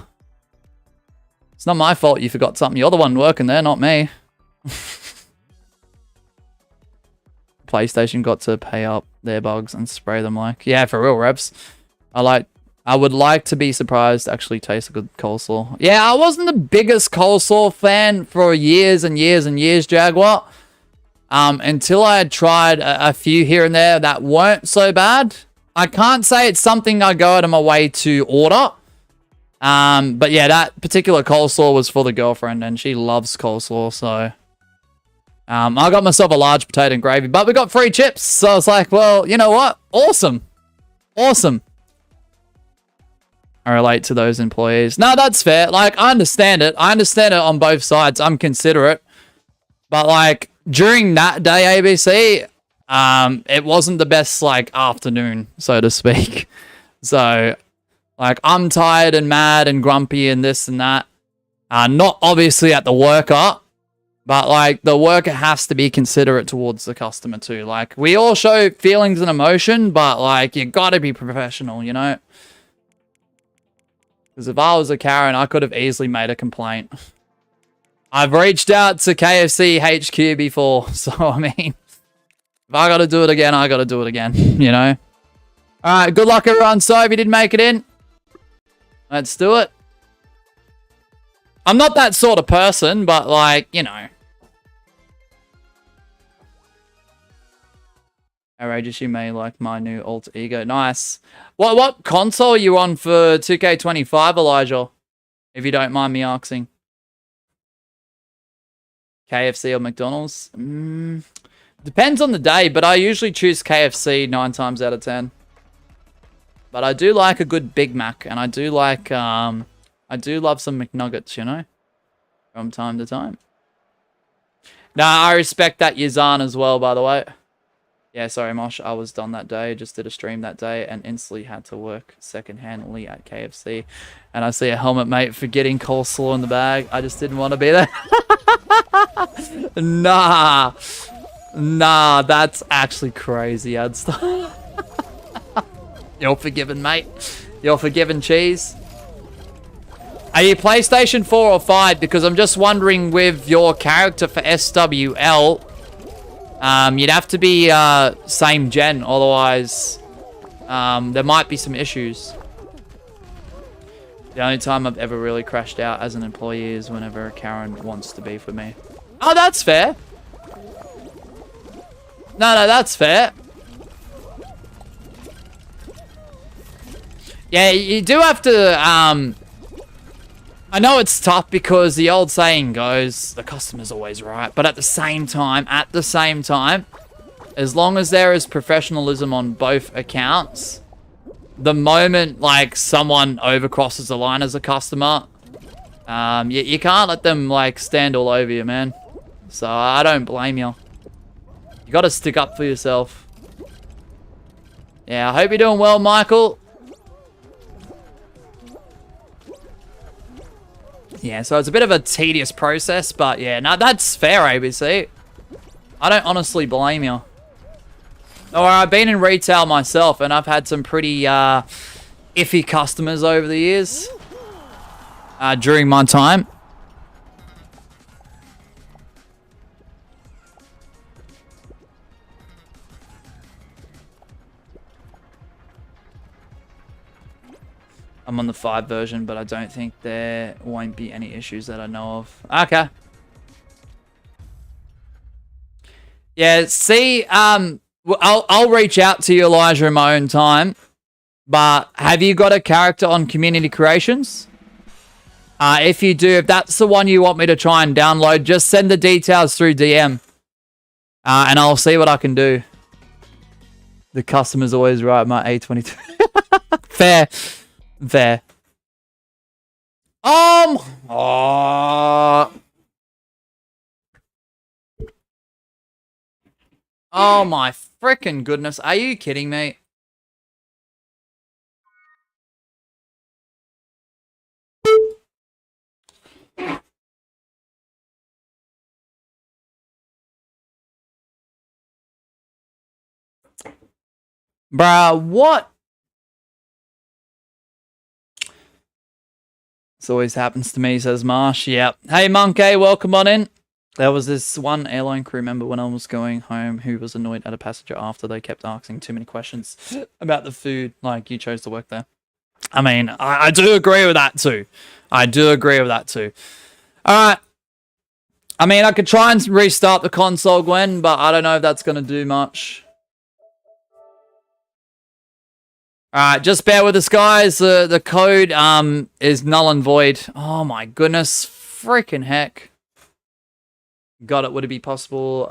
It's not my fault you forgot something. You're the one working there, not me. PlayStation got to pay up their bugs and spray them like, yeah, for real, reps. I would like to be surprised to actually taste a good coleslaw. Yeah, I wasn't the biggest coleslaw fan for years and years and years, Jaguar. Until I had tried a few here and there that weren't so bad. I can't say it's something I go out of my way to order. But yeah, that particular coleslaw was for the girlfriend, and she loves coleslaw, so... I got myself a large potato and gravy, but we got free chips, so I was like, well, you know what? Awesome. Awesome. I relate to those employees. No, that's fair. Like, I understand it. I understand it on both sides. I'm considerate. But, like... during that day, ABC, it wasn't the best, like, afternoon, so to speak. So, like, I'm tired and mad and grumpy and this and that. Not obviously at the worker, but, like, the worker has to be considerate towards the customer too. Like, we all show feelings and emotion, but, like, you gotta be professional, you know? Because if I was a Karen, I could have easily made a complaint. I've reached out to KFC HQ before, so I mean, if I gotta do it again, I gotta do it again, you know? Alright, good luck everyone. So if you didn't make it in, let's do it. I'm not that sort of person, but like, you know. Outrageous, you may like my new alter ego. Nice. What console are you on for 2K25, Elijah? If you don't mind me asking. KFC or McDonald's? Depends on the day, but I usually choose KFC 9 times out of 10. But I do like a good Big Mac, and I do like, I do love some McNuggets, you know? From time to time. Nah, I respect that Yazan as well, by the way. Yeah, sorry, Mosh. I was done that day. Just did a stream that day and instantly had to work second-handly at KFC. And I see a helmet, mate, for getting coleslaw in the bag. I just didn't want to be there. Nah. Nah, that's actually crazy. I'd stop. You're forgiven, mate. You're forgiven, cheese. Are you PlayStation 4 or 5? Because I'm just wondering with your character for SWL... you'd have to be same gen, otherwise there might be some issues. The only time I've ever really crashed out as an employee is whenever Karen wants to beef with me. Oh, that's fair. No, that's fair. Yeah, you do have to, I know it's tough because the old saying goes, the customer's always right. But at the same time, as long as there is professionalism on both accounts, the moment, like, someone overcrosses the line as a customer, you can't let them, like, stand all over you, man. So I don't blame you. You gotta stick up for yourself. Yeah, I hope you're doing well, Michael. Yeah, so it's a bit of a tedious process, but yeah, no, that's fair, ABC. I don't honestly blame you. Or I've been in retail myself, and I've had some pretty iffy customers over the years during my time. I'm on the 5 version, but I don't think there won't be any issues that I know of. Okay. Yeah, see, I'll reach out to you, Elijah, in my own time. But have you got a character on Community Creations? If you do, if that's the one you want me to try and download, just send the details through DM. And I'll see what I can do. The customer's always right, my A22. Fair. There. Oh. Oh my freaking goodness. Are you kidding me? Bruh, what? This always happens to me, says Marsh. Yep. Hey, Monkey, welcome on in. There was this one airline crew member when I was going home who was annoyed at a passenger after they kept asking too many questions about the food. Like, you chose to work there. I mean, I do agree with that too. I do agree with that too. Alright. I mean, I could try and restart the console, Gwen, but I don't know if that's going to do much. Alright, just bear with us, guys. The code is null and void. Oh my goodness. Freaking heck. Got it. Would it be possible?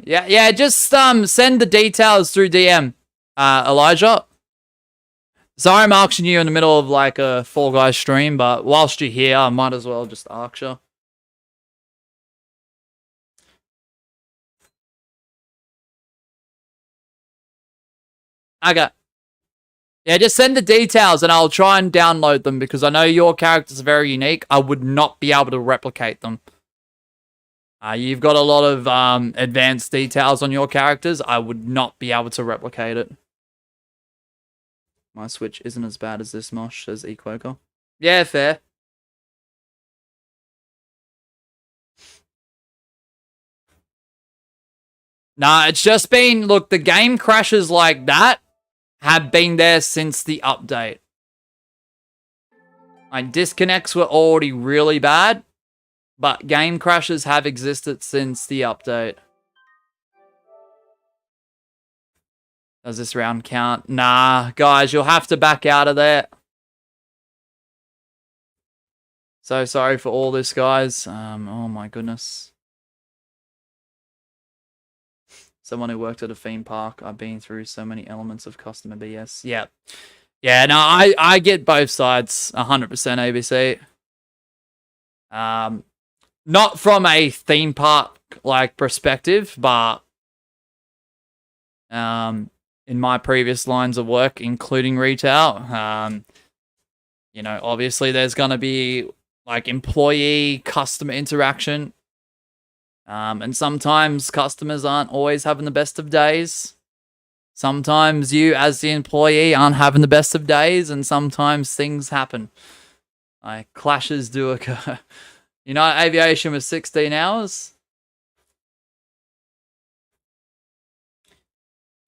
Yeah, just send the details through DM, Elijah. Sorry I'm asking you in the middle of like a Fall Guys stream, but whilst you're here, I might as well just ask you. Okay. Yeah, just send the details and I'll try and download them because I know your characters are very unique. I would not be able to replicate them. You've got a lot of advanced details on your characters. I would not be able to replicate it. My Switch isn't as bad as this, Mosh, says Equoker. Yeah, fair. Nah, it's just been... Look, the game crashes like that have been there since the update. Like, disconnects were already really bad, but game crashes have existed since the update. Does this round count? Nah, guys, you'll have to back out of there. So sorry for all this, guys. Oh my goodness. Someone who worked at a theme park. I've been through so many elements of customer BS. Yeah. Yeah, no, I get both sides 100% ABC. Not from a theme park like perspective, but in my previous lines of work, including retail. You know, obviously there's going to be like employee customer interaction. And sometimes customers aren't always having the best of days. Sometimes you as the employee aren't having the best of days, and sometimes things happen. Like clashes do occur. United Aviation was 16 hours.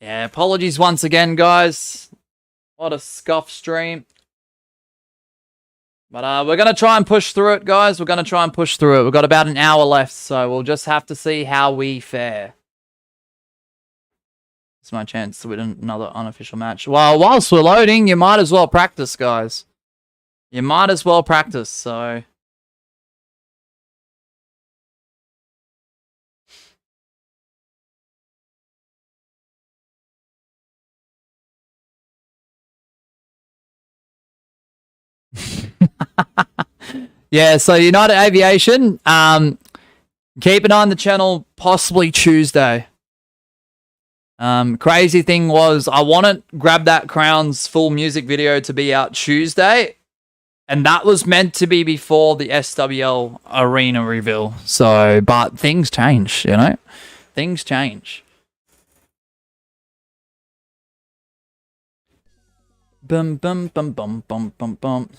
Yeah, apologies once again, guys. What a scuff stream. But we're going to try and push through it, guys. We're going to try and push through it. We've got about an hour left, so we'll just have to see how we fare. It's my chance to win another unofficial match. Well, whilst we're loading, you might as well practice, guys. You might as well practice, so... Yeah, so United Aviation, keep an eye on the channel, possibly Tuesday. Crazy thing was, I wanted Grab That Crown's full music video to be out Tuesday, and that was meant to be before the SWL arena reveal. So, but things change, you know? Things change. Bum bum bum bum bum bum bum.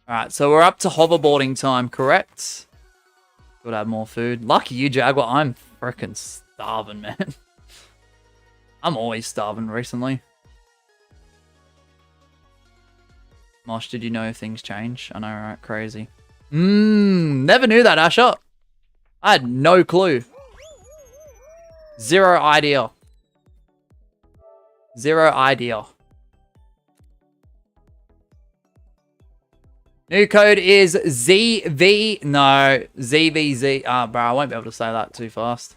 Alright, so we're up to hoverboarding time, correct? Could have more food. Lucky you, Jaguar. I'm freaking starving, man. I'm always starving recently. Mosh, did you know things change? I know, right? Crazy. Never knew that, Asher. I had no clue. Zero idea. Zero idea. New code is ZV... No, ZVZ. Bro, I won't be able to say that too fast.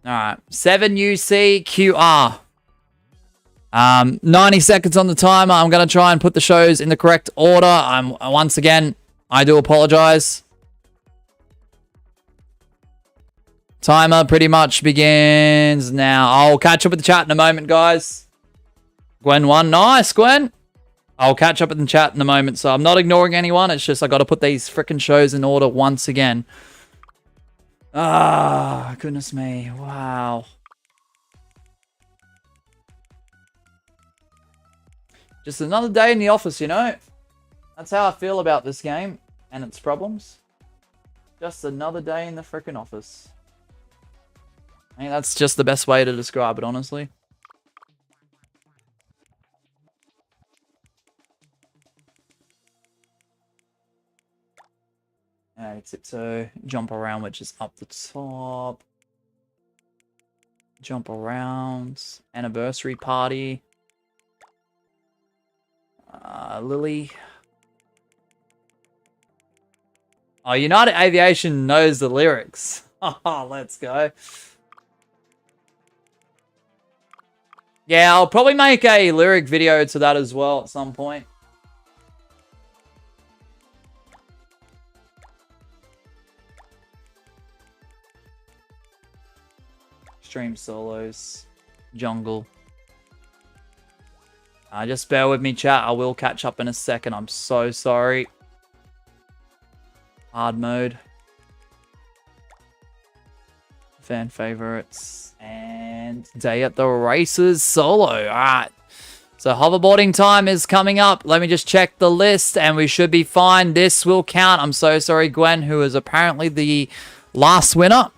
Alright, 7UCQR. 90 seconds on the timer. I'm going to try and put the shows in the correct order. Once again, I do apologize. Timer pretty much begins now. I'll catch up with the chat in a moment, guys. Gwen won. Nice, Gwen. I'll catch up with the chat in a moment. So I'm not ignoring anyone. It's just I got to put these freaking shows in order once again. Ah, goodness me. Wow. Just another day in the office, you know? That's how I feel about this game and its problems. Just another day in the freaking office. I think that's just the best way to describe it, honestly. Alright, tiptoe, jump around, which is up the top. Jump around. Anniversary party. Lily. Oh, United Aviation knows the lyrics. Oh, let's go. Yeah, I'll probably make a lyric video to that as well at some point. X-TREME Solos. Jungle. Just bear with me, chat. I will catch up in a second. I'm so sorry. Hard mode. Fan favorites. And day at the races solo. Alright. So hoverboarding time is coming up. Let me just check the list and we should be fine. This will count. I'm so sorry, Gwen, who is apparently the last winner.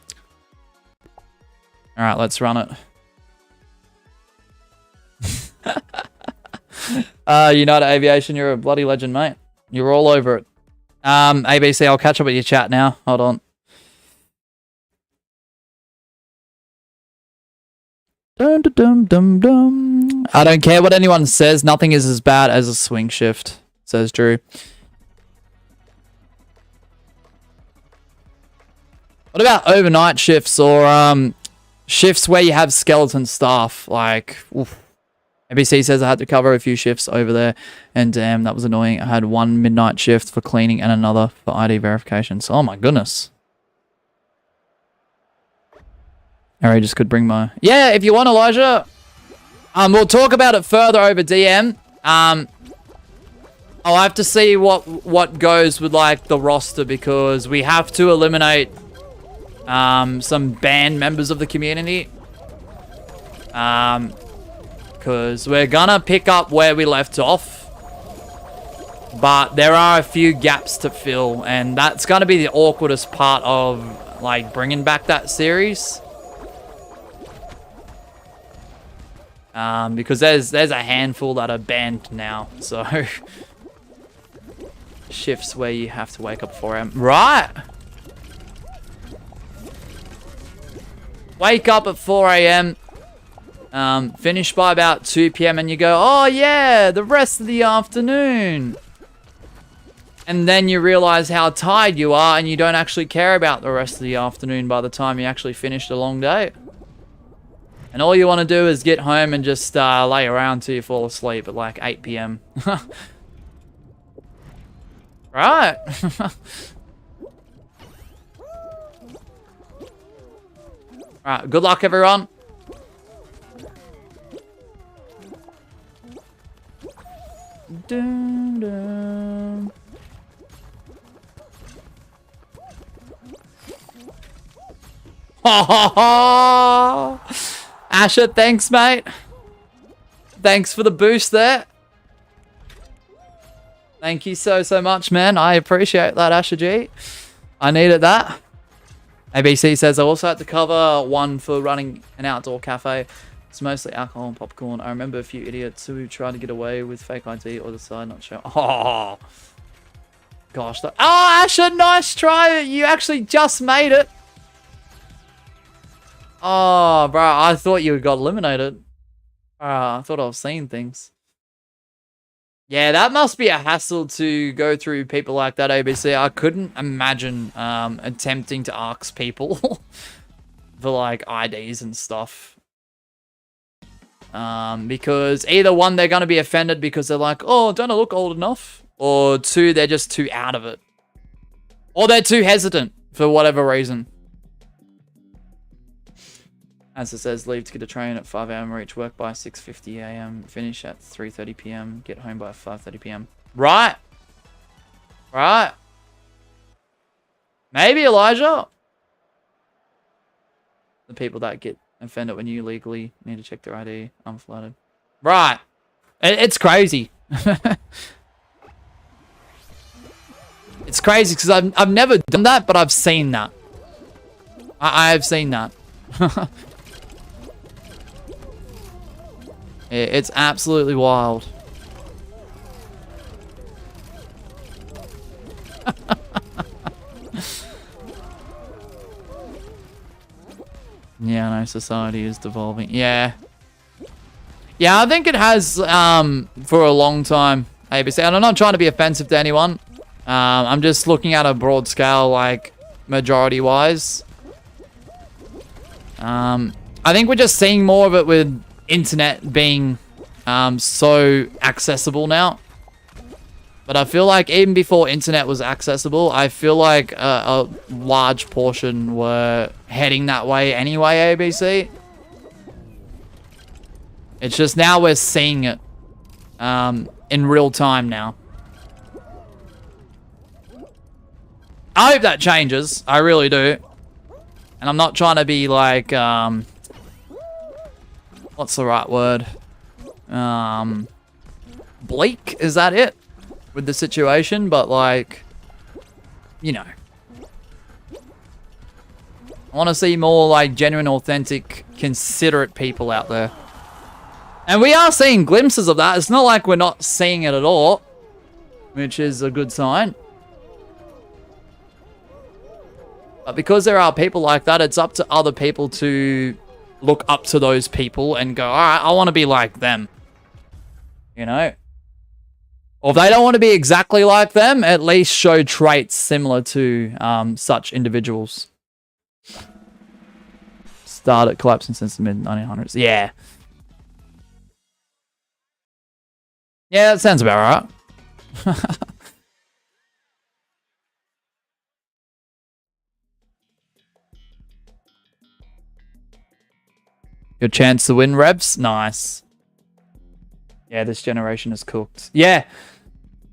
Alright, let's run it. United Aviation, you're a bloody legend, mate. You're all over it. ABC, I'll catch up with your chat now. Hold on. Dum, dum, dum, dum. I don't care what anyone says. Nothing is as bad as a swing shift, says Drew. What about overnight shifts or shifts where you have skeleton staff, like, oof. ABC says I had to cover a few shifts over there, and damn, that was annoying. I had one midnight shift for cleaning and another for ID verifications. Oh my goodness. I just could bring my... Yeah, if you want, Elijah. We'll talk about it further over DM. I'll have to see what goes with, like, the roster, because we have to eliminate some banned members of the community. Because we're gonna pick up where we left off, but there are a few gaps to fill, and that's gonna be the awkwardest part of, like, bringing back that series. Because there's a handful that are banned now, so shifts where you have to wake up 4 a.m. Right. Wake up at 4 a.m. Finish by about 2 p.m. and you go, oh yeah, the rest of the afternoon. And then you realize how tired you are and you don't actually care about the rest of the afternoon by the time you actually finished a long day. And all you want to do is get home and just lay around till you fall asleep at like 8 p.m. Right. Alright, good luck everyone. Dun, dun. Ha ha ha! Asher, thanks, mate. Thanks for the boost there. Thank you so much, man. I appreciate that, Asher G. I needed that. ABC says I also had to cover one for running an outdoor cafe. It's mostly alcohol and popcorn. I remember a few idiots who tried to get away with fake ID or decide not to show. Oh, gosh. Oh, Asher, nice try. You actually just made it. Oh, bro, I thought you got eliminated. I thought I was seeing things. Yeah, that must be a hassle to go through people like that, ABC. I couldn't imagine attempting to ask people for, like, IDs and stuff. Because either one, they're going to be offended because they're like, oh, don't I look old enough? Or two, they're just too out of it. Or they're too hesitant for whatever reason. As it says, leave to get a train at 5 a.m. Reach work by 6:50 a.m. Finish at 3:30 p.m. Get home by 5:30 p.m. Right. Right. Maybe, Elijah. The people that get offended when you legally need to check their ID. I'm flooded. Right. It's crazy. It's crazy because I've never done that, but I've seen that. I have seen that. It's absolutely wild. Yeah, no, society is devolving. Yeah. Yeah, I think it has for a long time, ABC. And I'm not trying to be offensive to anyone. I'm just looking at a broad scale, like, majority-wise. I think we're just seeing more of it with internet being so accessible now. But I feel like even before internet was accessible, I feel like a large portion were heading that way anyway, ABC. It's just now we're seeing it in real time now. I hope that changes. I really do. And I'm not trying to be like, what's the right word? Bleak, is that it? With the situation, but like, you know. I want to see more like genuine, authentic, considerate people out there. And we are seeing glimpses of that. It's not like we're not seeing it at all, which is a good sign. But because there are people like that, it's up to other people to look up to those people and go, all right, I want to be like them. You know? Or if they don't want to be exactly like them, at least show traits similar to such individuals. started collapsing since the mid-1900s. Yeah. Yeah, that sounds about right. Your chance to win, Revs? Nice. Yeah, this generation is cooked. Yeah.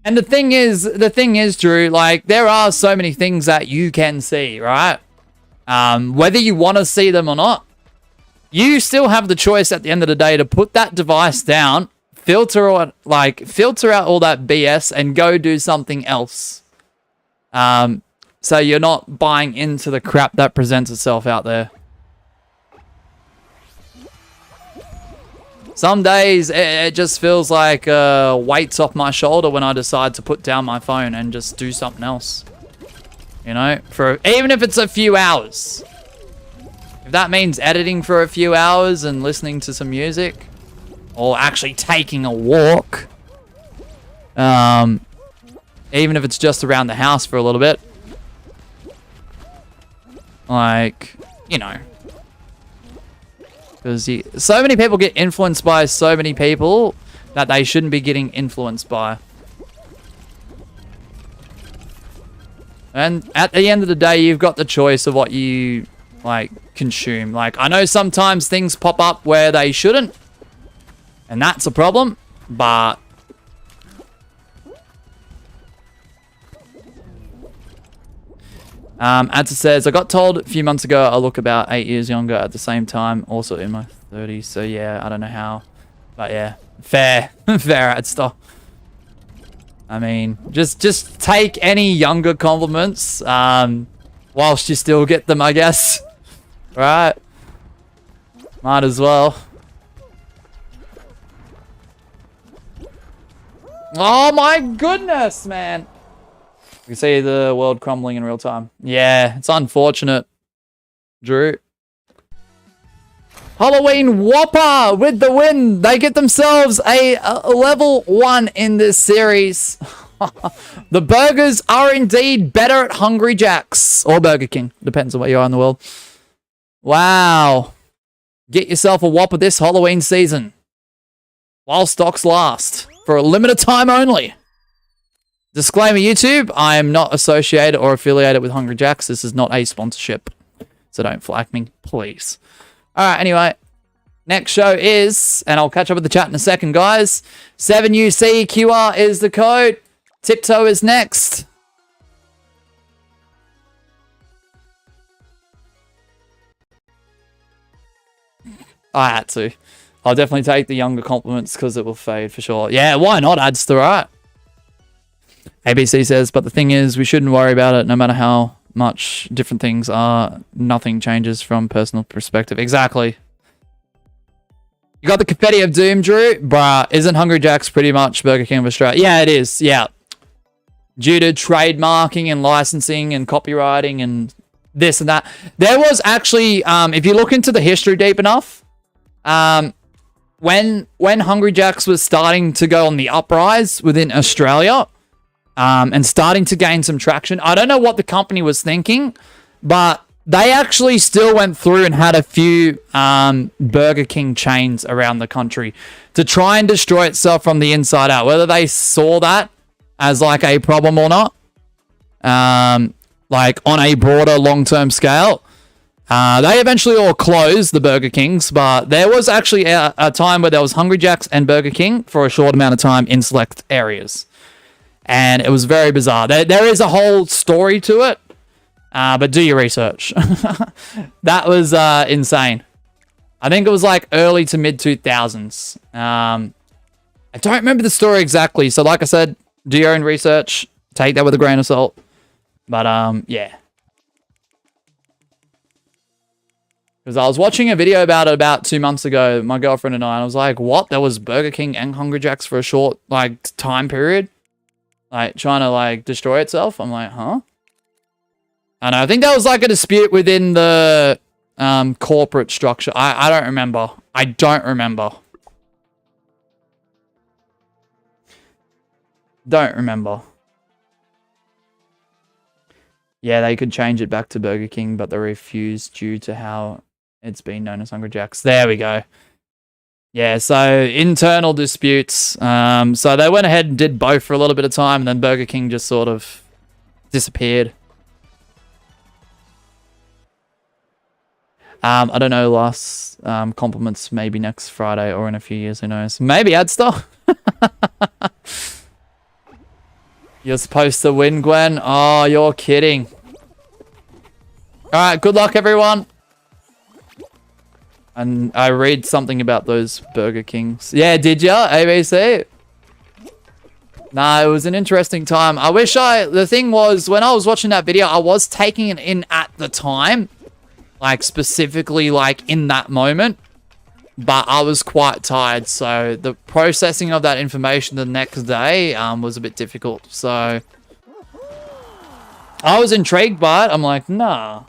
And the thing is, Drew, like, there are so many things that you can see, right? Whether you want to see them or not, you still have the choice at the end of the day to put that device down, filter out all that BS and go do something else. So you're not buying into the crap that presents itself out there. Some days it just feels like weights off my shoulder when I decide to put down my phone and just do something else. You know, even if it's a few hours. If that means editing for a few hours and listening to some music, or actually taking a walk, even if it's just around the house for a little bit, like, you know. Because so many people get influenced by so many people that they shouldn't be getting influenced by. And at the end of the day, you've got the choice of what you, like, consume. Like, I know sometimes things pop up where they shouldn't, and that's a problem, but... Adsa says, I got told a few months ago I look about 8 years younger at the same time, also in my 30s, so yeah, I don't know how. But yeah, fair. Fair, Adsta. I mean, just take any younger compliments, whilst you still get them, I guess. Right? Might as well. Oh my goodness, man. You can see the world crumbling in real time. Yeah, it's unfortunate. Drew. Halloween Whopper with the win. They get themselves a level 1 in this series. The burgers are indeed better at Hungry Jack's. Or Burger King. Depends on where you are in the world. Wow. Get yourself a Whopper this Halloween season. While stocks last. For a limited time only. Disclaimer, YouTube, I am not associated or affiliated with Hungry Jack's. This is not a sponsorship. So don't flag me, please. Alright, anyway. Next show is, and I'll catch up with the chat in a second, guys. 7UCQR is the code. Tiptoe is next. I had to. I'll definitely take the younger compliments because it will fade for sure. Yeah, why not? Adds to right. ABC says, but the thing is, we shouldn't worry about it no matter how much different things are. Nothing changes from personal perspective. Exactly. You got the confetti of doom, Drew? Bruh, isn't Hungry Jack's pretty much Burger King of Australia? Yeah, it is. Yeah. Due to trademarking and licensing and copywriting and this and that. There was actually, if you look into the history deep enough, when Hungry Jack's was starting to go on the uprise within Australia, and starting to gain some traction. I don't know what the company was thinking, but they actually still went through and had a few Burger King chains around the country to try and destroy itself from the inside out. Whether they saw that as like a problem or not, like on a broader long-term scale, they eventually all closed, the Burger Kings, but there was actually a time where there was Hungry Jack's and Burger King for a short amount of time in select areas. And it was very bizarre. There is a whole story to it, but do your research. That was insane. I think it was like early to mid-2000s. I don't remember the story exactly. So like I said, do your own research. Take that with a grain of salt. But yeah. Because I was watching a video about it about 2 months ago, my girlfriend and I was like, what? There was Burger King and Hungry Jack's for a short like time period? Like, trying to, like, destroy itself. I'm like, huh? And I think that was, like, a dispute within the corporate structure. I don't remember. I don't remember. Don't remember. Yeah, they could change it back to Burger King, but they refused due to how It's been known as Hungry Jack's. There we go. Yeah, so internal disputes. So they went ahead and did both for a little bit of time, and then Burger King just sort of disappeared. I don't know, last compliments maybe next Friday or in a few years, who knows. Maybe Adster. You're supposed to win, Gwen. Oh, you're kidding. Alright, good luck, everyone. And I read something about those Burger Kings. Yeah, did ya, ABC? Nah, it was an interesting time. I wish the thing was, when I was watching that video, I was taking it in at the time. Like, specifically, like, in that moment. But I was quite tired, so the processing of that information the next day was a bit difficult. So, I was intrigued by it. I'm like, nah.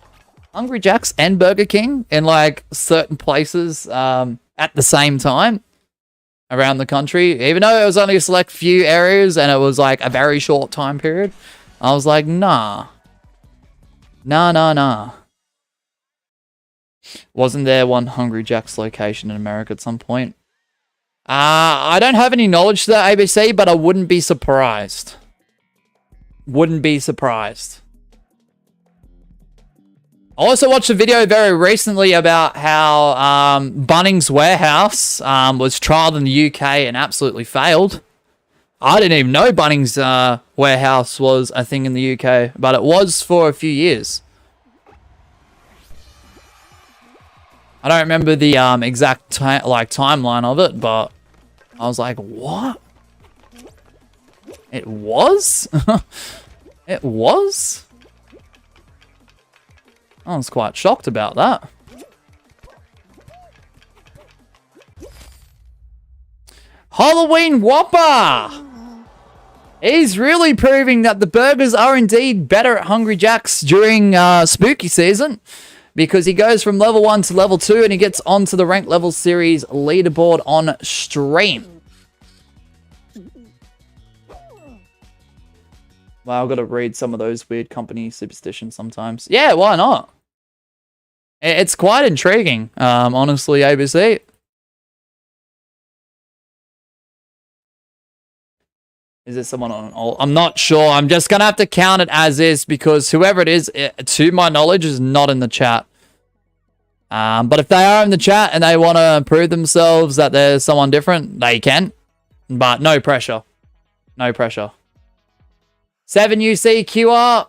Hungry Jack's and Burger King in, like, certain places at the same time around the country. Even though it was only a select few areas and it was, like, a very short time period. I was like, nah. Nah. Wasn't there one Hungry Jack's location in America at some point? I don't have any knowledge to that, ABC, but I wouldn't be surprised. Wouldn't be surprised. I also watched a video very recently about how Bunnings Warehouse was trialled in the UK and absolutely failed. I didn't even know Bunnings Warehouse was a thing in the UK, but it was for a few years. I don't remember the exact timeline of it, but I was like, what? It was? It was? I was quite shocked about that. Halloween Whopper! He's really proving that the burgers are indeed better at Hungry Jack's during spooky season. Because he goes from level 1 to level 2 and he gets onto the ranked level series leaderboard on stream. Well, I've got to read some of those weird company superstitions sometimes. Yeah, why not? It's quite intriguing, honestly, ABC. Is it someone on an alt? I'm not sure. I'm just going to have to count it as is because whoever it is, to my knowledge, is not in the chat. But if they are in the chat and they want to prove themselves that there's someone different, they can. But no pressure. No pressure. 7UC QR.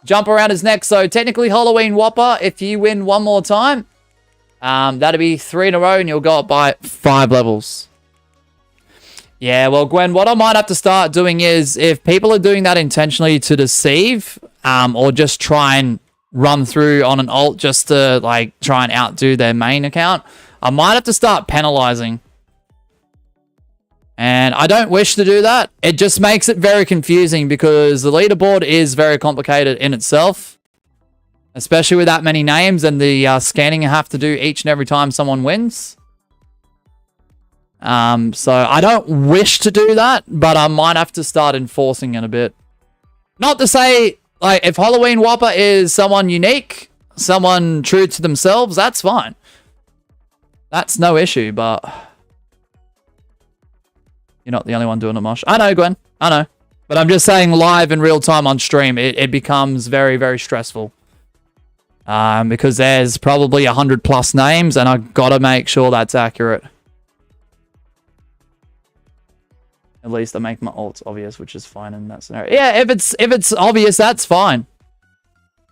Jump around is next. So technically Halloween Whopper, if you win one more time, that'll be 3 in a row and you'll go up by 5 levels. Yeah, well, Gwen, what I might have to start doing is if people are doing that intentionally to deceive or just try and run through on an alt just to, like, try and outdo their main account, I might have to start penalizing. And I don't wish to do that. It just makes it very confusing because the leaderboard is very complicated in itself, especially with that many names and the scanning you have to do each and every time someone wins. So I don't wish to do that, but I might have to start enforcing it a bit. Not to say, like, if Halloween Whopper is someone unique, someone true to themselves, that's fine. That's no issue, but you're not the only one doing it, Mosh. I know, Gwen. I know. But I'm just saying live in real time on stream, it becomes very, very stressful. Because there's probably 100+ names, and I've got to make sure that's accurate. At least I make my alts obvious, which is fine in that scenario. Yeah, if it's obvious, that's fine.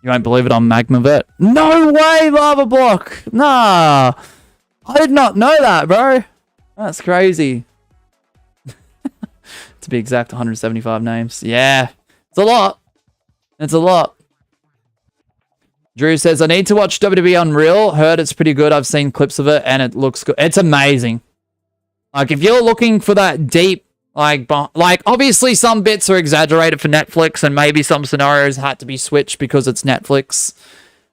You won't believe it on Magmavet. No way, Lava Block! Nah. I did not know that, bro. That's crazy. To be exact, 175 names. Yeah. It's a lot. It's a lot. Drew says, I need to watch WWE Unreal. Heard it's pretty good. I've seen clips of it, and it looks good. It's amazing. Like, if you're looking for that deep, like obviously some bits are exaggerated for Netflix and maybe some scenarios had to be switched because it's Netflix.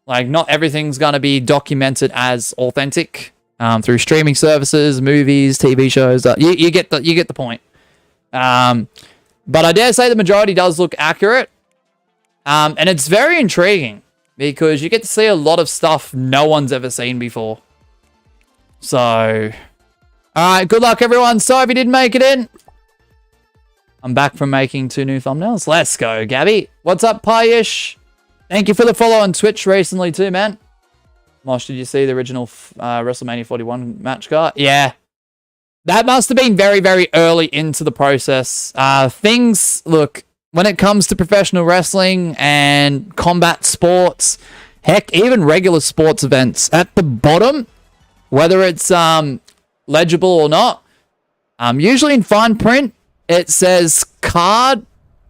Like, not everything's going to be documented as authentic through streaming services, movies, TV shows. You get the point. But I dare say the majority does look accurate. And it's very intriguing. because you get to see a lot of stuff no one's ever seen before. So, all right, good luck, everyone. Sorry if you didn't make it in. I'm back from making 2 new thumbnails. Let's go, Gabby. What's up, Pie-ish? Thank you for the follow on Twitch recently too, man. Mosh, did you see the original WrestleMania 41 match card? Yeah. That must have been very, very early into the process. Look, when it comes to professional wrestling and combat sports, heck, even regular sports events, at the bottom, whether it's legible or not, usually in fine print, it says card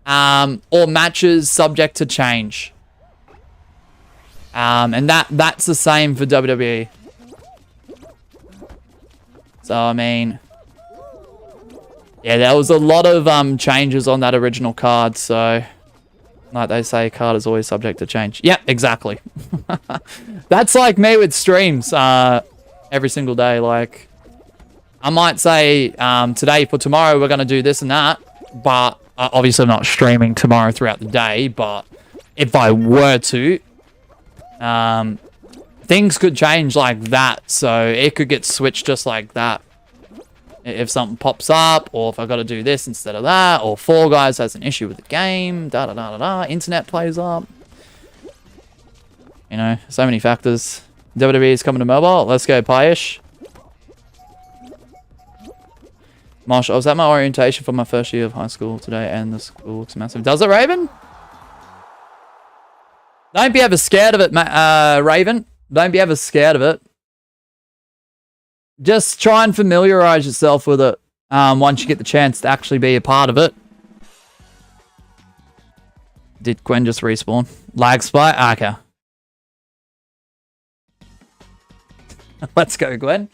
or matches subject to change. And that's the same for WWE. So, I mean, yeah, there was a lot of changes on that original card. So, like they say, card is always subject to change. Yep, exactly. That's like me with streams every single day. Like, I might say today for tomorrow we're going to do this and that. But obviously I'm not streaming tomorrow throughout the day. But if I were to, things could change like that. So it could get switched just like that. If something pops up, or if I got to do this instead of that, or Fall Guys has an issue with the game, internet plays up. You know, so many factors. WWE is coming to mobile. Let's go, Pie-ish. Mosh, I was at my orientation for my first year of high school today, and the school looks massive. Does it, Raven? Don't be ever scared of it, Raven. Don't be ever scared of it. Just try and familiarize yourself with it once you get the chance to actually be a part of it. Did Gwen just respawn? Lag spike? Okay. Let's go, Gwen.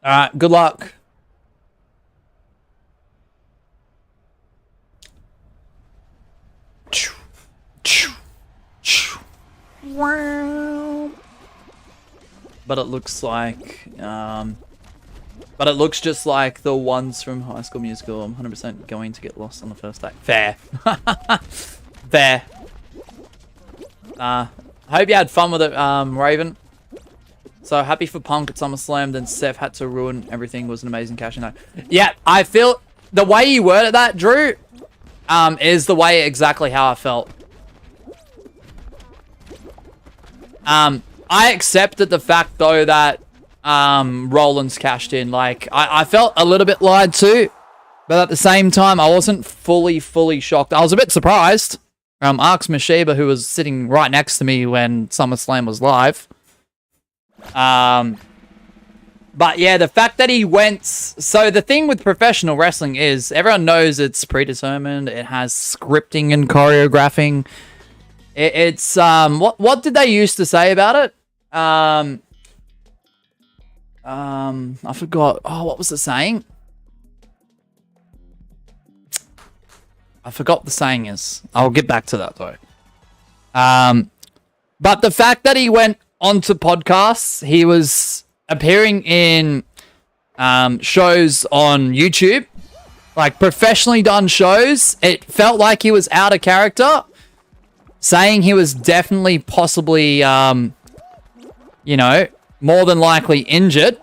All right, good luck. But it looks like, but it looks just like the ones from High School Musical. I'm 100% going to get lost on the first day. Fair. Fair. Hope you had fun with it, Raven. So happy for Punk at SummerSlam, then Seth had to ruin everything. Was an amazing cash in that. Yeah, I feel the way you worded that, Drew, is the way exactly how I felt. I accepted the fact though that Rollins cashed in. Like I felt a little bit lied to, but at the same time I wasn't fully shocked. I was a bit surprised. Ask Mashiba, who was sitting right next to me when SummerSlam was live. But yeah, the fact that he went... So the thing with professional wrestling is everyone knows it's predetermined. It has scripting and choreographing. It's... What did they used to say about it? I forgot. Oh, what was the saying? I forgot what the saying is. I'll get back to that though. But the fact that he went onto podcasts, he was appearing in shows on YouTube, like professionally done shows. It felt like he was out of character, saying he was definitely possibly, you know, more than likely injured.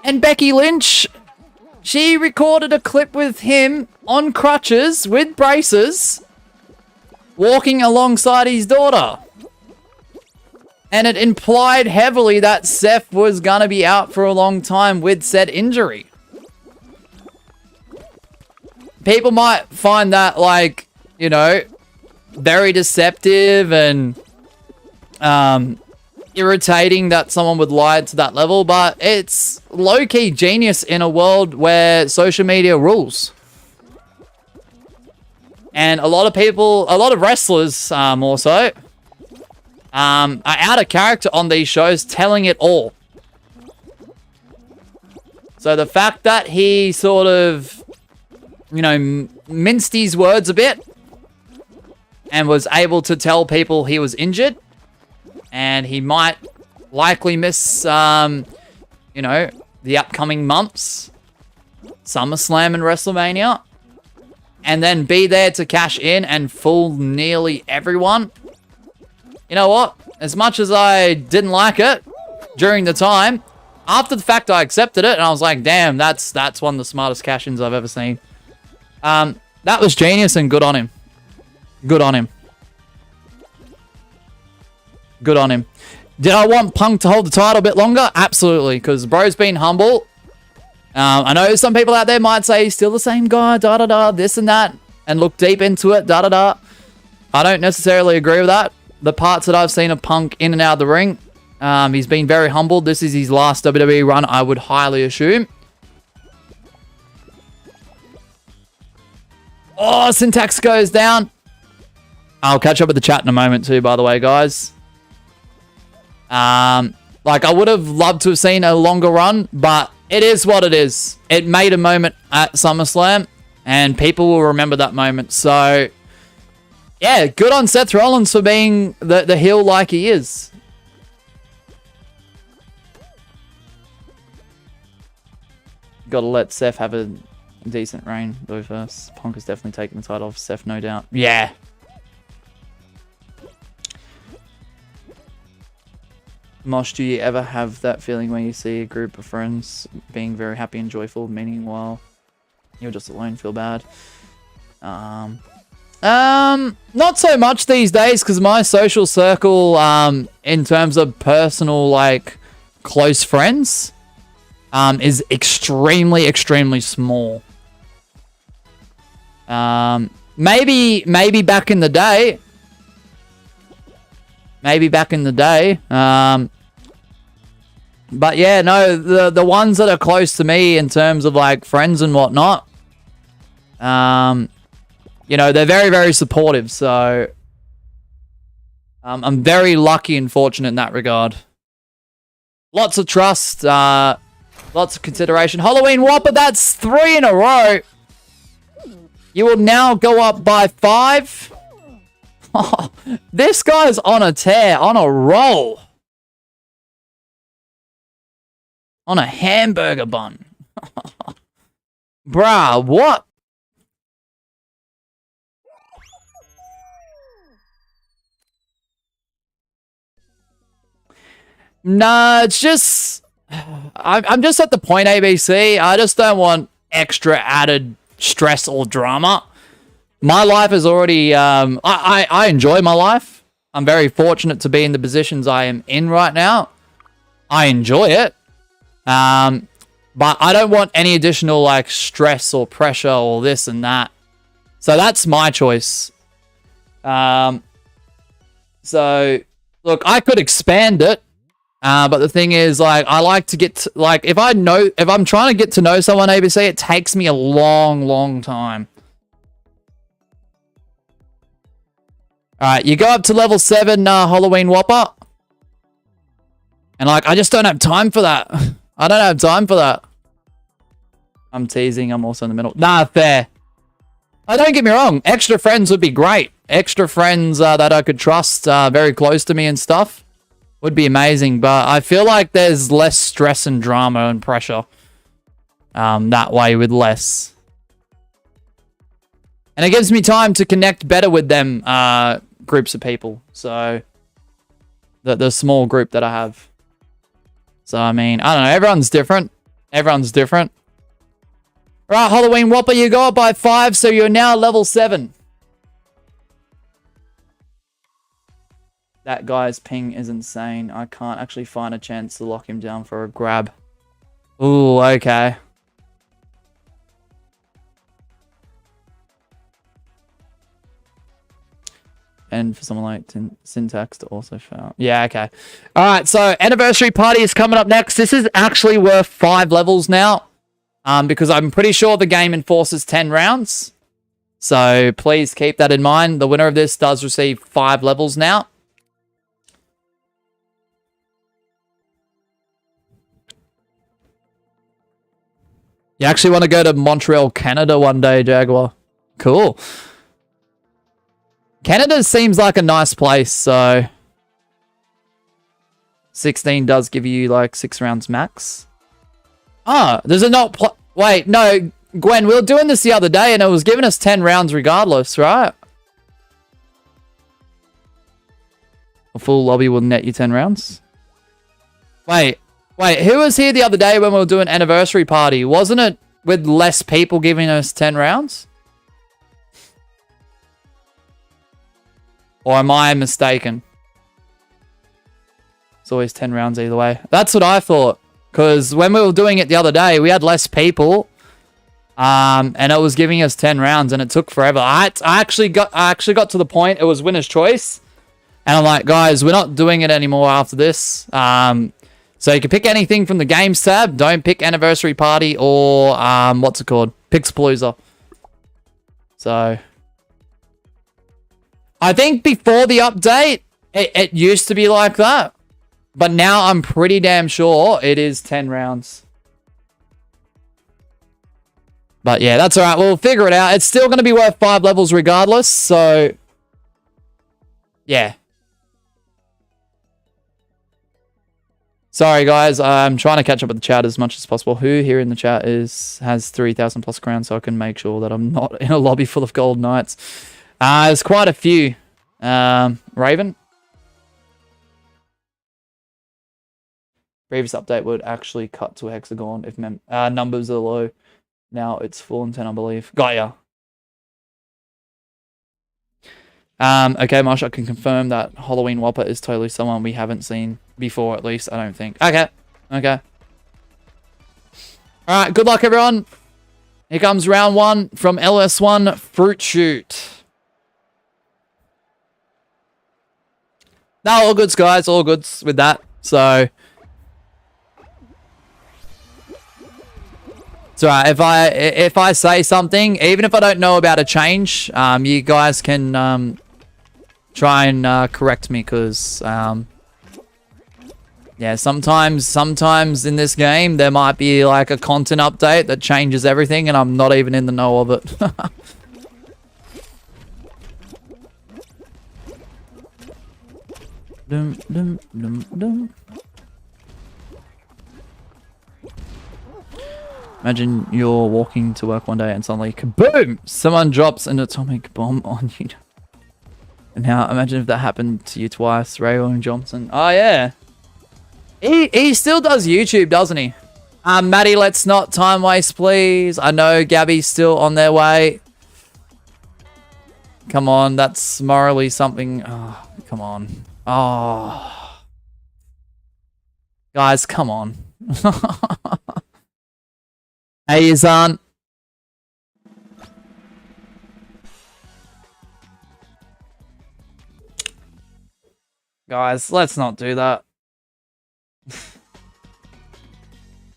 And Becky Lynch, she recorded a clip with him on crutches with braces, walking alongside his daughter. And it implied heavily that Seth was going to be out for a long time with said injury. People might find that, like, you know, very deceptive and irritating that someone would lie to that level, but it's low-key genius in a world where social media rules. And a lot of people, a lot of wrestlers also, are out of character on these shows, telling it all. So the fact that he sort of, you know, minced his words a bit, and was able to tell people he was injured and he might likely miss, you know, the upcoming months, SummerSlam and WrestleMania, and then be there to cash in and fool nearly everyone. You know what? As much as I didn't like it during the time, after the fact I accepted it and I was like, damn, that's one of the smartest cash-ins I've ever seen. That was genius and good on him. Good on him. Good on him. Did I want Punk to hold the title a bit longer? Absolutely, because bro's been humble. I know some people out there might say he's still the same guy, da-da-da, this and that, and look deep into it, da-da-da. I don't necessarily agree with that. The parts that I've seen of Punk in and out of the ring, he's been very humble. This is his last WWE run, I would highly assume. Oh, Syntax goes down. I'll catch up with the chat in a moment too, by the way, guys. Like, I would have loved to have seen a longer run, but it is what it is. It made a moment at SummerSlam, and people will remember that moment. So, yeah, good on Seth Rollins for being the heel like he is. Gotta let Seth have a decent reign, though, first. Punk is definitely taking the title off Seth, no doubt. Yeah. Mosh, do you ever have that feeling when you see a group of friends being very happy and joyful, meanwhile you're just alone, feel bad? Not so much these days, because my social circle, in terms of personal, like, close friends, is extremely, extremely small. Maybe back in the day. Maybe back in the day. But yeah, no, the ones that are close to me in terms of like friends and whatnot, you know, they're very, very supportive. So I'm very lucky and fortunate in that regard. Lots of trust, lots of consideration. Halloween Whopper, that's 3 in a row. You will now go up by 5. Oh, this guy's on a tear, on a roll. On a hamburger bun. Bruh, what? Nah, it's just... I'm just at the point, ABC. I just don't want extra added stress or drama. My life is already... I enjoy my life. I'm very fortunate to be in the positions I am in right now. I enjoy it. But I don't want any additional, like, stress or pressure or this and that. So that's my choice. So, look, I could expand it. But the thing is, like, I like to get to, like, if I'm trying to get to know someone, ABC, it takes me a long, long time. Alright, you go up to level 7, Halloween Whopper. And, like, I just don't have time for that. I don't have time for that. I'm teasing. I'm also in the middle. Nah, fair. Don't get me wrong. Extra friends would be great. Extra friends that I could trust very close to me and stuff would be amazing. But I feel like there's less stress and drama and pressure that way with less. And it gives me time to connect better with them groups of people. So the small group that I have. So, I mean, I don't know. Everyone's different. Everyone's different. Right, Halloween Whopper, you go up by 5, so you're now level 7. That guy's ping is insane. I can't actually find a chance to lock him down for a grab. Ooh, okay. And for someone like Syntax to also fail. Yeah, okay. All right, so Anniversary Party is coming up next. This is actually worth 5 levels now. Because I'm pretty sure the game enforces 10 rounds. So please keep that in mind. The winner of this does receive 5 levels now. You actually want to go to Montreal, Canada one day, Jaguar? Cool. Canada seems like a nice place, so 16 does give you like 6 rounds max. Ah, does it not wait, no, Gwen, we were doing this the other day and it was giving us 10 rounds regardless, right? A full lobby will net you 10 rounds. Wait, who was here the other day when we were doing anniversary party? Wasn't it with less people giving us 10 rounds? Or am I mistaken? It's always 10 rounds either way. That's what I thought. Because when we were doing it the other day, we had less people. And it was giving us 10 rounds and it took forever. I actually got to the point, it was winner's choice. And I'm like, guys, we're not doing it anymore after this. So you can pick anything from the games tab. Don't pick anniversary party or what's it called? Pixapalooza. So I think before the update, it used to be like that. But now I'm pretty damn sure it is 10 rounds. But yeah, that's all right. We'll figure it out. It's still going to be worth 5 levels regardless. So yeah. Sorry, guys. I'm trying to catch up with the chat as much as possible. Who here in the chat has 3,000 plus crowns so I can make sure that I'm not in a lobby full of gold knights? There's quite a few. Raven? Previous update would actually cut to a hexagon if numbers are low. Now it's full and 10, I believe. Got ya. Okay, Marsh, I can confirm that Halloween Whopper is totally someone we haven't seen before, at least, I don't think. Okay. Okay. Alright, good luck, everyone. Here comes round 1 from LS1 Fruit Shoot. No, all goods, guys. All goods with that. So it's alright. If I say something, even if I don't know about a change, you guys can try and correct me, because yeah, sometimes in this game there might be like a content update that changes everything, and I'm not even in the know of it. Dum, dum, dum, dum. Imagine you're walking to work one day and suddenly, kaboom! Someone drops an atomic bomb on you. And now, imagine if that happened to you twice, Raywell Johnson. Oh, yeah. He still does YouTube, doesn't he? Maddie, let's not time waste, please. I know Gabby's still on their way. Come on, that's morally something. Oh, come on. Oh. Guys, come on. Hey, Yazan. Guys, let's not do that.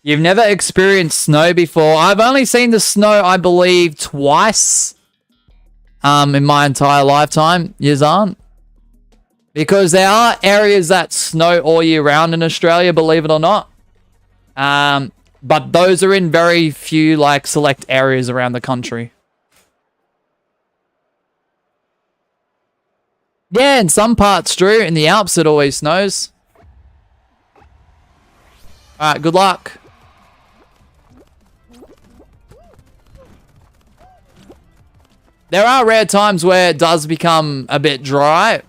You've never experienced snow before. I've only seen the snow, I believe, twice in my entire lifetime, Yazan. Because there are areas that snow all year round in Australia, believe it or not. But those are in very few, like, select areas around the country. Yeah, in some parts, Drew. In the Alps, it always snows. Alright, good luck. There are rare times where it does become a bit dry.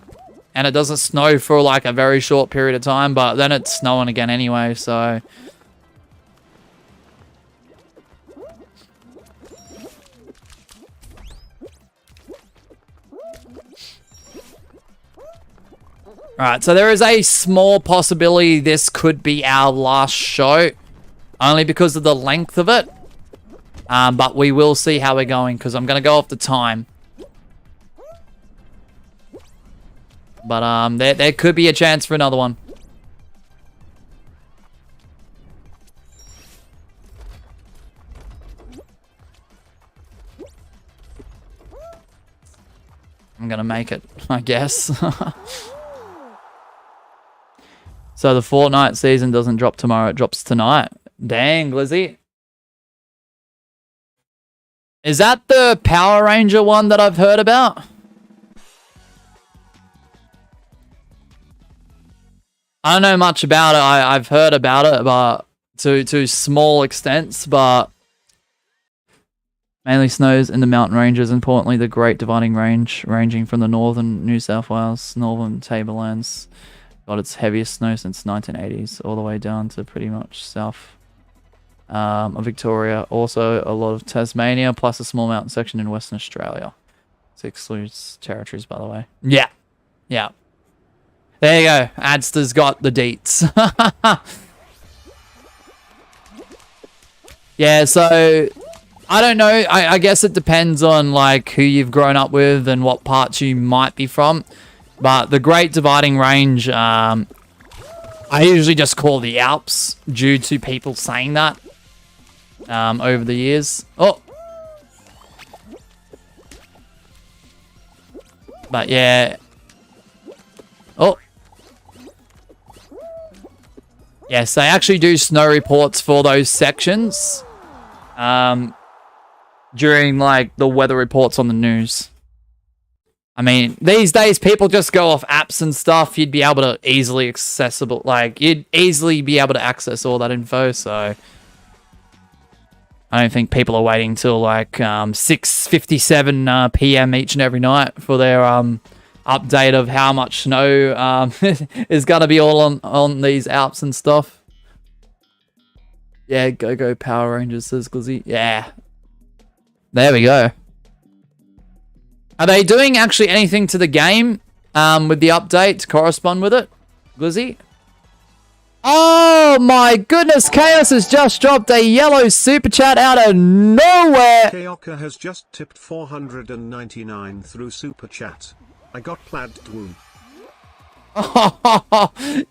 And it doesn't snow for, like, a very short period of time. But then it's snowing again anyway, so... Alright, so there is a small possibility this could be our last show. Only because of the length of it. But we will see how we're going, because I'm going to go off the time. But there could be a chance for another one. I'm going to make it, I guess. So the Fortnite season doesn't drop tomorrow, it drops tonight. Dang, Glizzy. Is that the Power Ranger one that I've heard about? I don't know much about it. I've heard about it, but to small extents, but mainly snows in the mountain ranges, importantly the Great Dividing Range, ranging from the northern New South Wales, northern tablelands, got its heaviest snow since 1980s, all the way down to pretty much south of Victoria. Also a lot of Tasmania, plus a small mountain section in Western Australia. This excludes territories, by the way. Yeah. Yeah. There you go. Adster's got the deets. Yeah, so I don't know. I guess it depends on like who you've grown up with and what parts you might be from. But the Great Dividing Range, I usually just call the Alps due to people saying that over the years. Oh. But yeah. Oh. Yes, they actually do snow reports for those sections during like the weather reports on the news. I mean, these days people just go off apps and stuff. You'd be able to easily accessible, like you'd easily be able to access all that info. So I don't think people are waiting till like 6:57 p.m. each and every night for their update of how much snow is gonna be all on these Alps and stuff. Yeah, go Power Rangers, says Glizzy. Yeah, there we go. Are they doing actually anything to the game with the update to correspond with it, Glizzy? Oh my goodness, Chaos has just dropped a yellow super chat out of nowhere. Kaoka has just tipped 499 through super chat. I got plaid woo.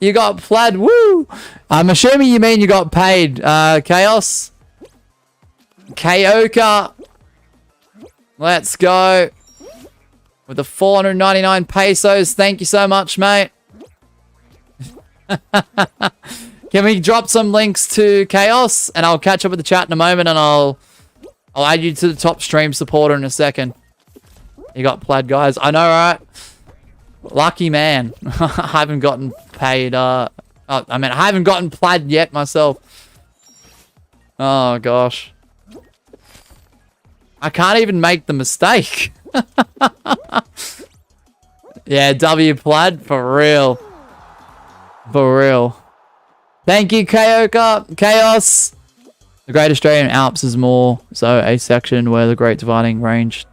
You got plaid woo. I'm assuming you mean you got paid, Chaos. Kaoka. Let's go. With the 499 pesos. Thank you so much, mate. Can we drop some links to Chaos? And I'll catch up with the chat in a moment and I'll add you to the top stream supporter in a second. You got plaid, guys. I know, right? Lucky man. I haven't gotten paid. I haven't gotten plaid yet myself. Oh, gosh. I can't even make the mistake. Yeah, W plaid. For real. For real. Thank you, Kaoka. Chaos. The Great Australian Alps is more so a section where the Great Dividing Range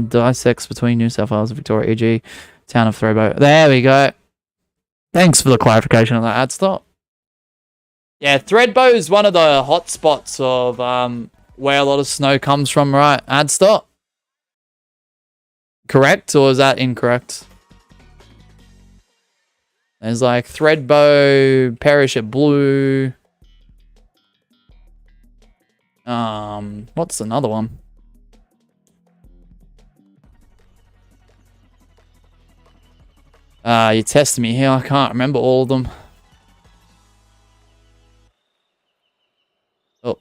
dissects between New South Wales and Victoria, e.g. town of Throwboat. There we go. Thanks for the clarification on that ad stop. Yeah, Threadbow is one of the hot spots of where a lot of snow comes from, right? Ad stop. Correct, or is that incorrect? There's like Threadbow, Perish at Blue. What's another one? You're testing me here. I can't remember all of them. Oh.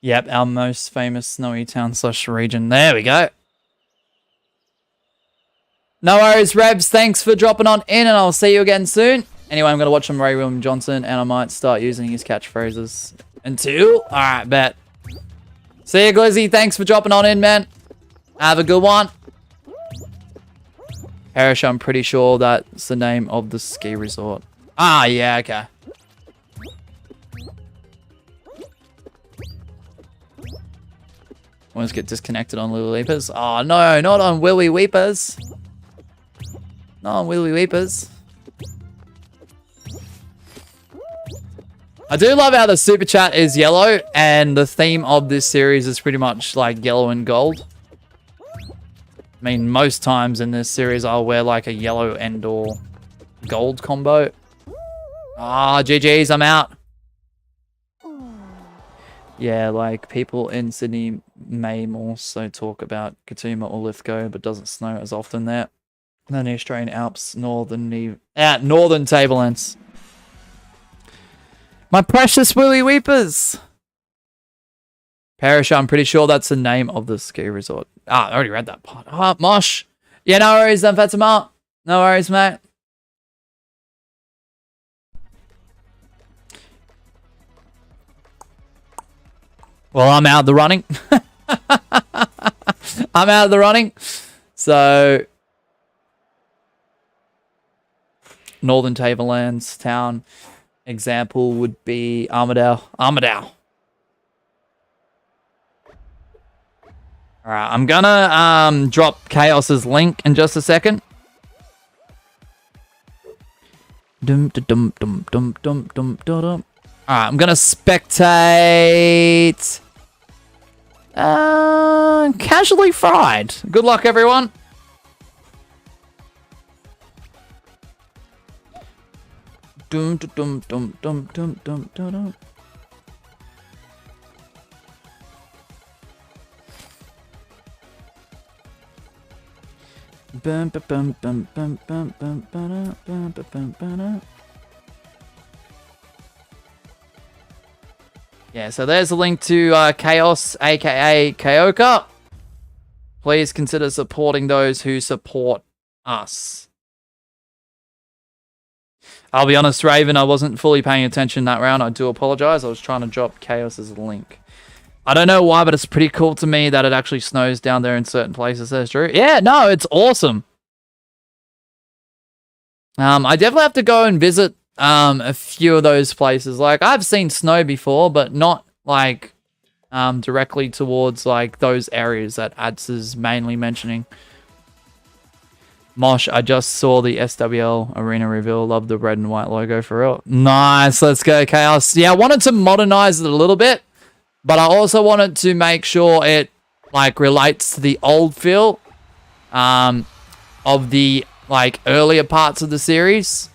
Yep, our most famous snowy town / region. There we go. No worries, Rebs. Thanks for dropping on in, and I'll see you again soon. Anyway, I'm going to watch some Ray William Johnson, and I might start using his catchphrases. Until? Alright, bet. See you, Glizzy. Thanks for dropping on in, man. Have a good one. Parrish, I'm pretty sure that's the name of the ski resort. Ah, yeah, okay. Almost get disconnected on Willy Weepers. Oh, no, not on Willy Weepers. Not on Willy Weepers. I do love how the super chat is yellow, and the theme of this series is pretty much like yellow and gold. I mean, most times in this series, I'll wear like a yellow and or gold combo. Ah, GG's, I'm out. Yeah, like people in Sydney may more so talk about Katoomba or Lithgow, but doesn't snow as often there than the Australian Alps, northern tablelands. My precious Willy Weepers. Perisher, I'm pretty sure that's the name of the ski resort. Ah, I already read that part. Ah, Mosh. Yeah, no worries, Fatima. No worries, mate. Well, I'm out of the running. I'm out of the running. So, Northern Tablelands town example would be Armidale. Armidale. All right, I'm gonna drop Chaos's link in just a second. Dum dum dum dum dum dum dum. All right, I'm gonna spectate. Casually fried. Good luck, everyone. Dum dum dum dum dum dum dum. Bum bum bum bum bum bum bum bum bum bum. Yeah, so there's a link to Chaos, aka Kaoka. Please consider supporting those who support us. I'll be honest, Raven, I wasn't fully paying attention that round. I do apologize. I was trying to drop Chaos's link. I don't know why, but it's pretty cool to me that it actually snows down there in certain places. That's true. Yeah, no, it's awesome. I definitely have to go and visit a few of those places. Like, I've seen snow before, but not like directly towards like those areas that Ads is mainly mentioning. Mosh, I just saw the SWL arena reveal. Love the red and white logo for real. Nice, let's go Chaos. Yeah, I wanted to modernize it a little bit, but I also wanted to make sure it like relates to the old feel of the like earlier parts of the series.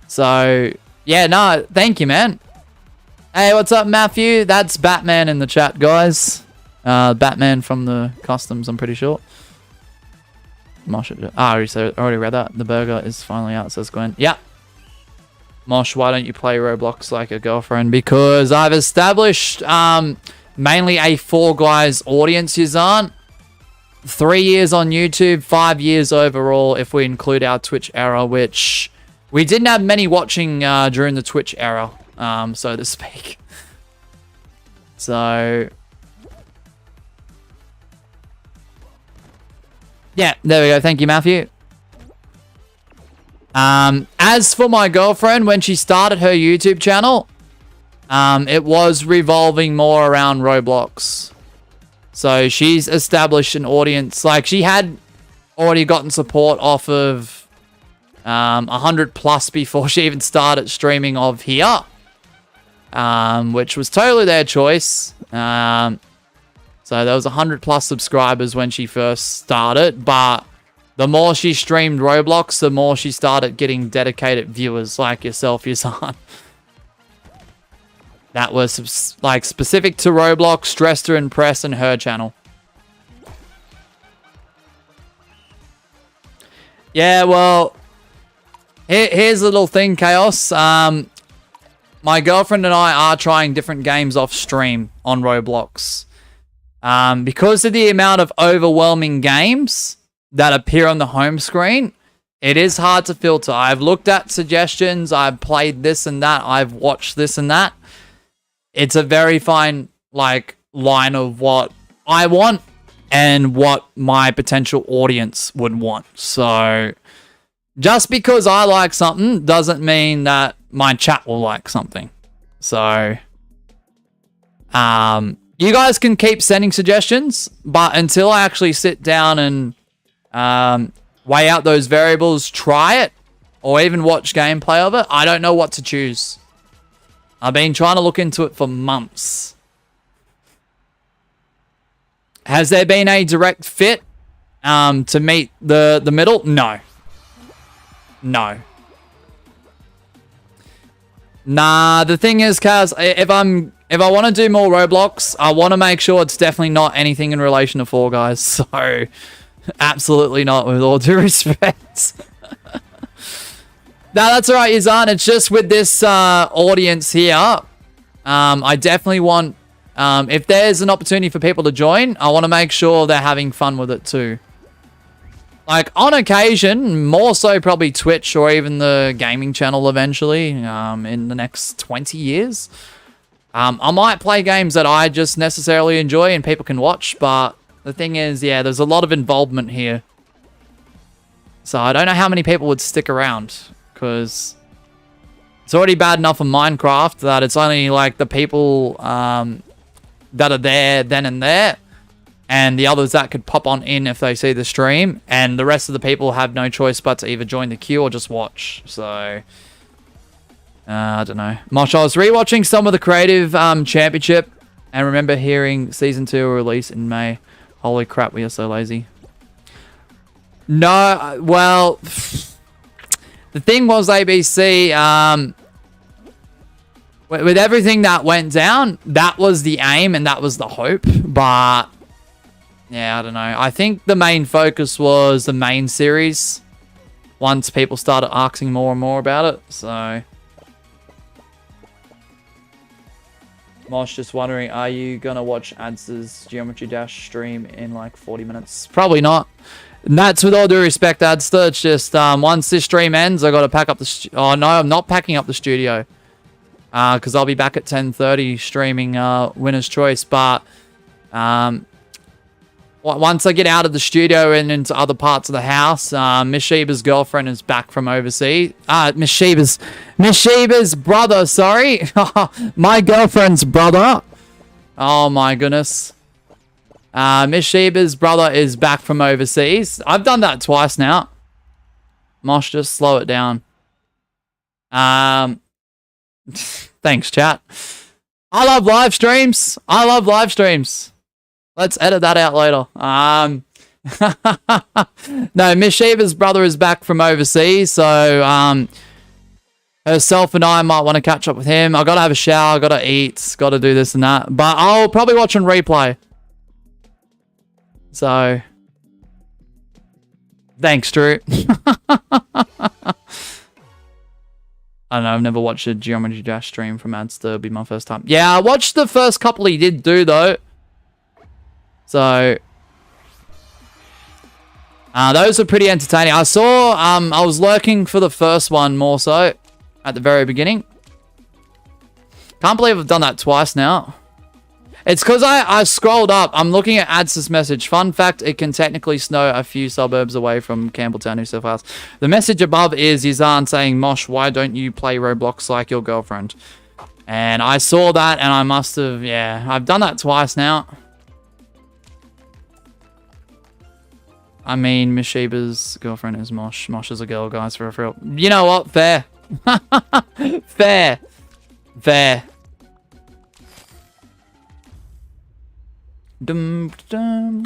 So yeah, no, thank you, man. Hey, what's up, Matthew? That's Batman in the chat, guys. Batman from the customs, I'm pretty sure. Mosh, I already read that. The burger is finally out, says Gwen. Yeah. Mosh, why don't you play Roblox like a girlfriend? Because I've established mainly a 4 guys audience, Yazan. 3 years on YouTube, 5 years overall if we include our Twitch era, which we didn't have many watching during the Twitch era, so to speak. So yeah, there we go. Thank you, Matthew. As for my girlfriend, when she started her YouTube channel, it was revolving more around Roblox. So she's established an audience. Like, she had already gotten support off of 100 plus before she even started streaming of here, which was totally their choice. So there was 100 plus subscribers when she first started, but the more she streamed Roblox, the more she started getting dedicated viewers like yourself, Yazan. That was like specific to Roblox, dressed to impress, and her channel. Yeah, well, here's a little thing, Chaos. My girlfriend and I are trying different games off stream on Roblox. Because of the amount of overwhelming games that appear on the home screen, it is hard to filter. I've looked at suggestions, I've played this and that, I've watched this and that. It's a very fine like line of what I want and what my potential audience would want. So just because I like something doesn't mean that my chat will like something. So you guys can keep sending suggestions, but until I actually sit down and weigh out those variables, try it, or even watch gameplay of it, I don't know what to choose. I've been trying to look into it for months. Has there been a direct fit to meet the middle? No. No. Nah, the thing is, Kaz, if I want to do more Roblox, I want to make sure it's definitely not anything in relation to Fall Guys. So, absolutely not, with all due respect. No, that's alright, Yazan. It's just with this audience here, I definitely want, if there's an opportunity for people to join, I want to make sure they're having fun with it too. Like, on occasion, more so probably Twitch or even the gaming channel eventually, in the next 20 years. I might play games that I just necessarily enjoy and people can watch, but the thing is, yeah, there's a lot of involvement here. So I don't know how many people would stick around, because it's already bad enough in Minecraft that it's only like the people that are there then and there, and the others that could pop on in if they see the stream, and the rest of the people have no choice but to either join the queue or just watch. So I don't know. Mosh, I was rewatching some of the Creative Championship and remember hearing Season 2 release in May. Holy crap, we are so lazy. No, well, the thing was, ABC, with everything that went down, that was the aim and that was the hope. But, yeah, I don't know. I think the main focus was the main series once people started asking more and more about it, so... Mosh just wondering, are you gonna watch Ads' Geometry Dash stream in like 40 minutes? Probably not. And that's with all due respect, Ads. It's just once this stream ends, I gotta pack up the. Oh no, I'm not packing up the studio, because I'll be back at 10:30 streaming Winner's Choice. But once I get out of the studio and into other parts of the house, Miss Sheba's girlfriend is back from overseas. Miss Sheba's brother, sorry. My girlfriend's brother. Oh my goodness. Miss Sheba's brother is back from overseas. I've done that twice now. Mosh, just slow it down. Thanks, chat. I love live streams. I love live streams. Let's edit that out later. No, Miss Sheba's brother is back from overseas, so herself and I might want to catch up with him. I gotta have a shower, gotta eat, gotta do this and that. But I'll probably watch on replay. So, thanks, Drew. I don't know, I've never watched a Geometry Dash stream from Ads. It'll be my first time. Yeah, I watched the first couple he did do, though. So, those are pretty entertaining. I saw, I was lurking for the first one more so at the very beginning. Can't believe I've done that twice now. It's because I scrolled up. I'm looking at Ads' message. Fun fact, it can technically snow a few suburbs away from Campbelltown, New South Wales. The message above is Yazan saying, Mosh, why don't you play Roblox like your girlfriend? And I saw that and I must have, yeah, I've done that twice now. I mean, Miss Sheba's girlfriend is Mosh. Mosh is a girl, guys, for real. You know what? Fair. Fair. Fair. Dum, dum.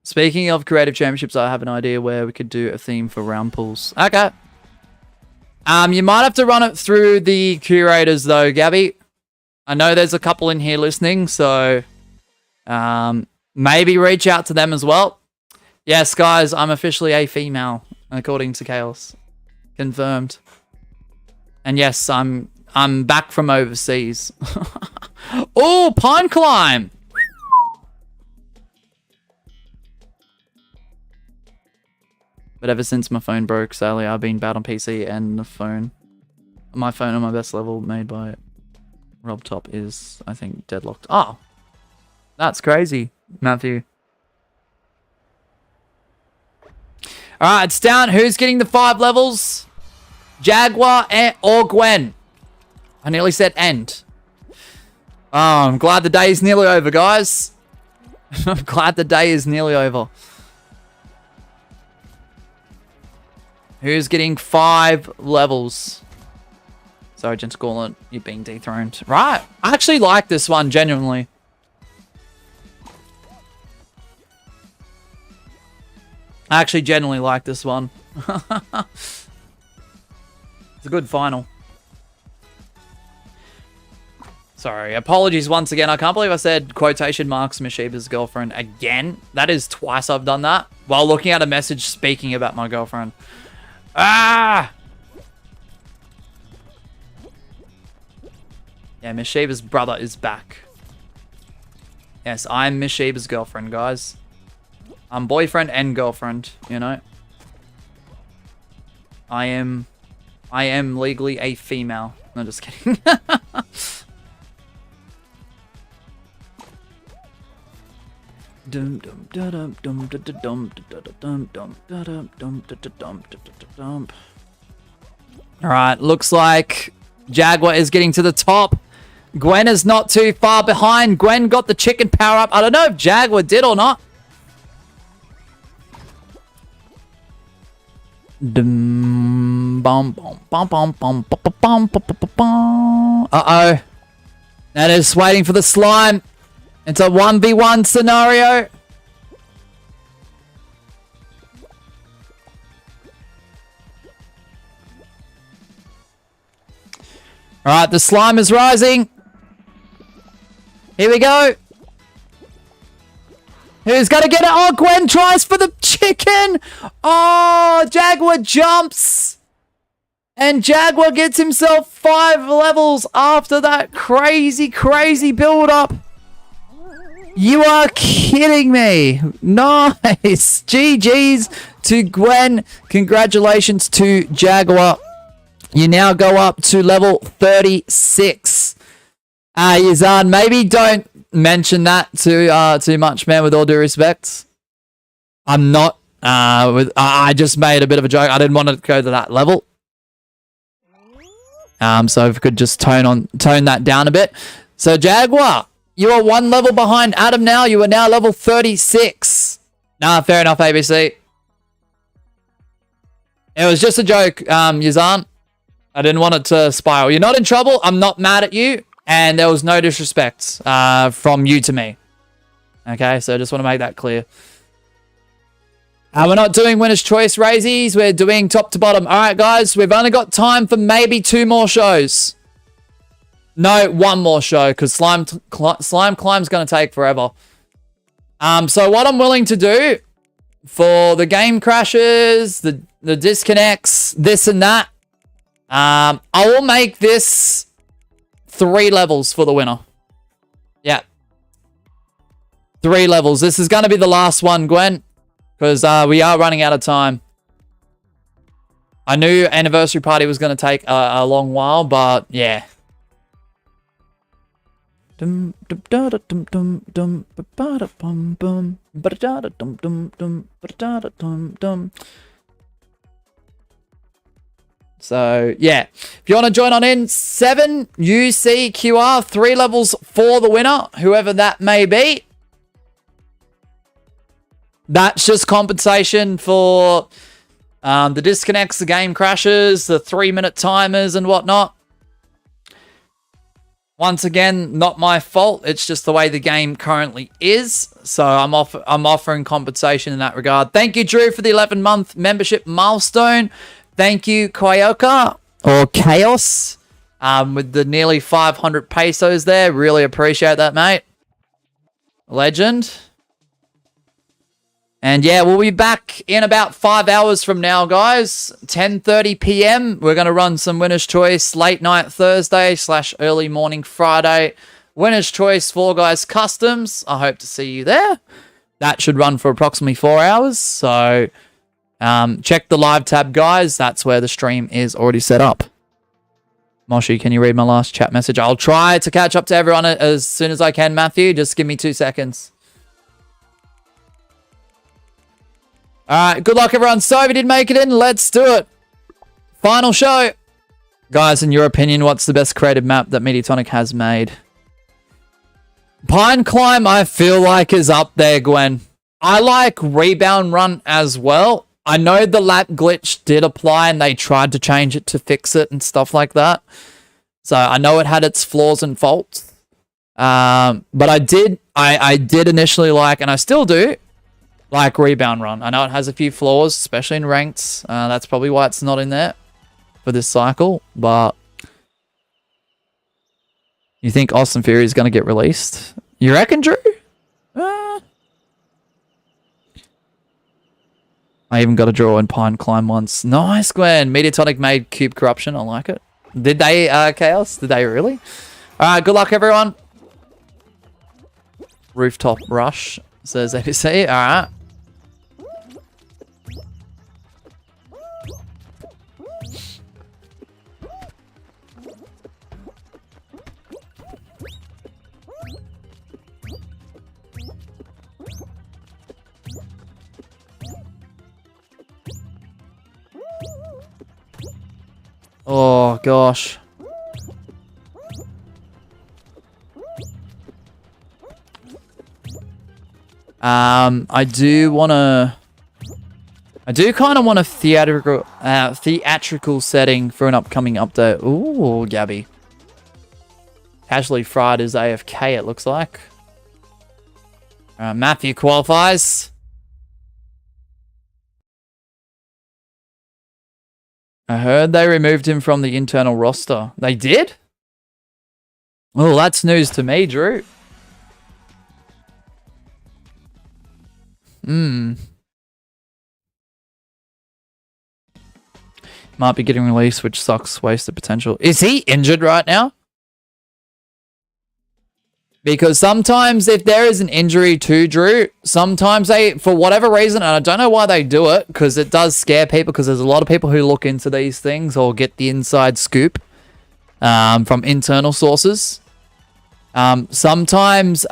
Speaking of creative championships, I have an idea where we could do a theme for round pools. Okay. You might have to run it through the curators, though, Gabby. I know there's a couple in here listening, so... maybe reach out to them as well. Yes, guys, I'm officially a female, according to Chaos. Confirmed. And yes, I'm back from overseas. Oh, Pine Climb! But ever since my phone broke, sadly, I've been bad on PC and the phone. My phone on my best level made by Rob Top is, I think, deadlocked. Oh! That's crazy, Matthew. Alright, it's down. Who's getting the 5 levels? Jaguar or Gwen? I nearly said end. Oh, I'm glad the day is nearly over, guys. I'm glad the day is nearly over. Who's getting 5 levels? Sorry, Gents Gauntlet, you're being dethroned. Right. I actually like this one, genuinely. I actually genuinely like this one. It's a good final. Sorry, apologies once again. I can't believe I said quotation marks Miss Sheba's girlfriend again. That is twice I've done that while looking at a message speaking about my girlfriend. Ah! Yeah, Miss Sheba's brother is back. Yes, I'm Miss Sheba's girlfriend, guys. I'm boyfriend and girlfriend, you know. I am legally a female. No, just kidding. Alright, looks like Jaguar is getting to the top. Gwen is not too far behind. Gwen got the chicken power up. I don't know if Jaguar did or not. Uh-oh. That is waiting for the slime. It's a 1v1 scenario. Alright, the slime is rising. Here we go. Who's gonna get it? Oh, Gwen tries for the chicken. Oh, Jaguar jumps. And Jaguar gets himself 5 levels after that crazy, crazy build-up. You are kidding me. Nice. GG's to Gwen. Congratulations to Jaguar. You now go up to level 36. Yazan, maybe don't mention that too much, man, with all due respect. I'm not, I just made a bit of a joke. I didn't want to go to that level. So if we could just tone that down a bit. So Jaguar, you are 1 level behind Adam now. You are now level 36. Nah, fair enough, ABC. It was just a joke, Yazan. I didn't want it to spiral. You're not in trouble. I'm not mad at you. And there was no disrespect from you to me. Okay, so I just want to make that clear. We're not doing winner's choice raisies. We're doing top to bottom. All right, guys, we've only got time for maybe 2 more shows. No, 1 more show, because Slime Climb's going to take forever. So what I'm willing to do for the game crashes, the disconnects, this and that, I will make this 3 levels for the winner. Yeah. 3 levels. This is going to be the last one, Gwen, because we are running out of time. I knew anniversary party was going to take a long while, but yeah. So, yeah. If you want to join on in, 7 UCQR, 3 levels for the winner, whoever that may be. That's just compensation for the disconnects, the game crashes, the 3-minute timers and whatnot. Once again, not my fault. It's just the way the game currently is. So I'm offering compensation in that regard. Thank you, Drew, for the 11-month membership milestone. Thank you, Koyoka, or Chaos, with the nearly 500 pesos there. Really appreciate that, mate. Legend. And yeah, we'll be back in about 5 hours from now, guys. 10:30 p.m. We're going to run some Winner's Choice late night Thursday / early morning Friday. Winner's Choice 4 Guys Customs. I hope to see you there. That should run for approximately 4 hours. So check the live tab, guys. That's where the stream is already set up. Moshi, can you read my last chat message? I'll try to catch up to everyone as soon as I can, Matthew. Just give me 2 seconds. Alright, good luck, everyone. So if you did make it in, let's do it. Final show. Guys, in your opinion, what's the best creative map that Mediatonic has made? Pine Climb, I feel like, is up there, Gwen. I like Rebound Run as well. I know the lap glitch did apply and they tried to change it to fix it and stuff like that. So I know it had its flaws and faults. But I did initially like, and I still do, like Rebound Run. I know it has a few flaws, especially in ranked. That's probably why it's not in there for this cycle. But you think Austin Fury is going to get released? You reckon, Drew? I even got a draw in Pine Climb once. Nice, Gwen. Mediatonic made Cube Corruption. I like it. Did they, Chaos? Did they really? Alright, good luck, everyone. Rooftop Rush, says ABC. Alright. Oh, gosh. I do kind of want a theatrical setting for an upcoming update. Ooh, Gabby. Casually fried is AFK, it looks like. Matthew qualifies. I heard they removed him from the internal roster. They did? Oh, that's news to me, Drew. Might be getting released, which sucks. Wasted potential. Is he injured right now? Because sometimes if there is an injury to Drew, sometimes they, for whatever reason, and I don't know why they do it, because it does scare people, because there's a lot of people who look into these things or get the inside scoop from internal sources. Sometimes,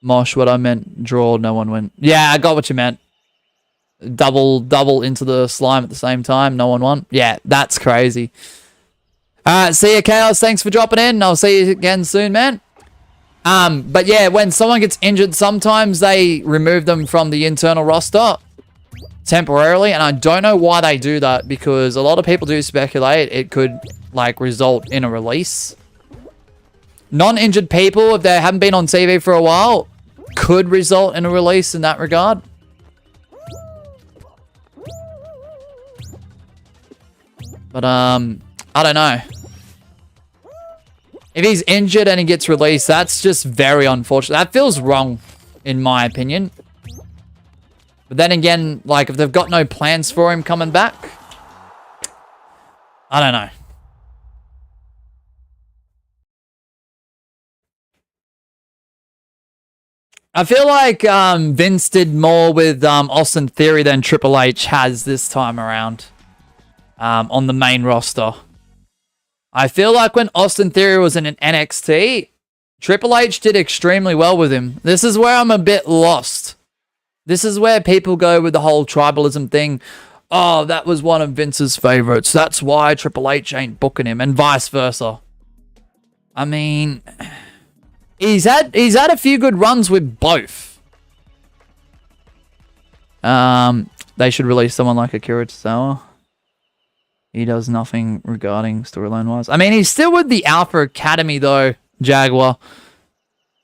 Mosh, what I meant, draw, no one went. Yeah, I got what you meant. Double into the slime at the same time, no one won. Yeah, that's crazy. Alright, see you, Chaos. Thanks for dropping in. I'll see you again soon, man. But yeah, when someone gets injured, sometimes they remove them from the internal roster temporarily, and I don't know why they do that, because a lot of people do speculate it could, like, result in a release. Non-injured people, if they haven't been on TV for a while, could result in a release in that regard. But, I don't know. If he's injured and he gets released, that's just very unfortunate. That feels wrong, in my opinion. But then again, like, if they've got no plans for him coming back, I don't know. I feel like Vince did more with Austin Theory than Triple H has this time around on the main roster. I feel like when Austin Theory was in an NXT, Triple H did extremely well with him. This is where I'm a bit lost. This is where people go with the whole tribalism thing. Oh, that was one of Vince's favorites. That's why Triple H ain't booking him, and vice versa. I mean, he's had a few good runs with both. They should release someone like Akira Tozawa. He does nothing regarding storyline-wise. I mean, he's still with the Alpha Academy, though, Jaguar.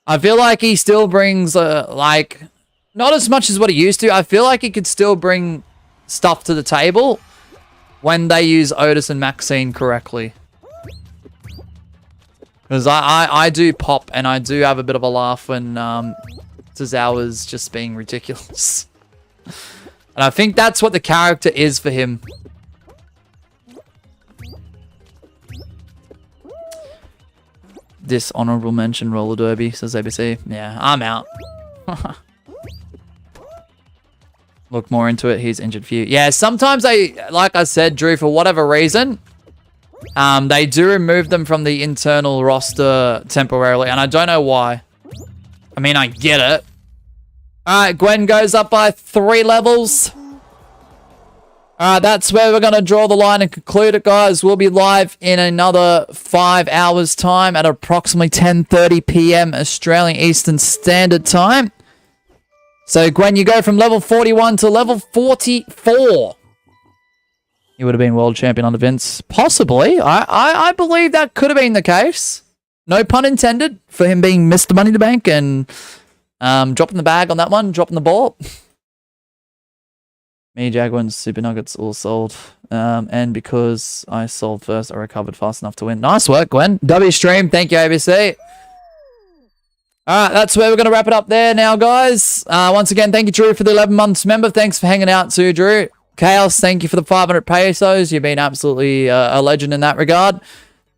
I feel like he still brings, like, not as much as what he used to. I feel like he could still bring stuff to the table when they use Otis and Maxine correctly. Because I do pop, and I do have a bit of a laugh when Tozawa's just being ridiculous. And I think that's what the character is for him. Dishonorable mention roller derby, says ABC. Yeah, I'm out. Look more into it. He's injured for you. Yeah, sometimes like I said, Drew, for whatever reason, they do remove them from the internal roster temporarily, and I don't know why. I mean, I get it. Alright, Gwen goes up by 3 levels. Alright, that's where we're going to draw the line and conclude it, guys. We'll be live in another 5 hours' time at approximately 10:30 p.m. Australian Eastern Standard Time. So, Gwen, you go from level 41 to level 44. You would have been world champion under Vince. Possibly. I believe that could have been the case. No pun intended for him being Mr. Money in the Bank and dropping the bag on that one, dropping the ball. Me, Jaguar, and Super Nuggets all sold. And because I sold first, I recovered fast enough to win. Nice work, Gwen. W stream. Thank you, ABC. Alright, that's where we're going to wrap it up there now, guys. Once again, thank you, Drew, for the 11 months member. Thanks for hanging out too, Drew. Chaos, thank you for the 500 pesos. You've been absolutely a legend in that regard.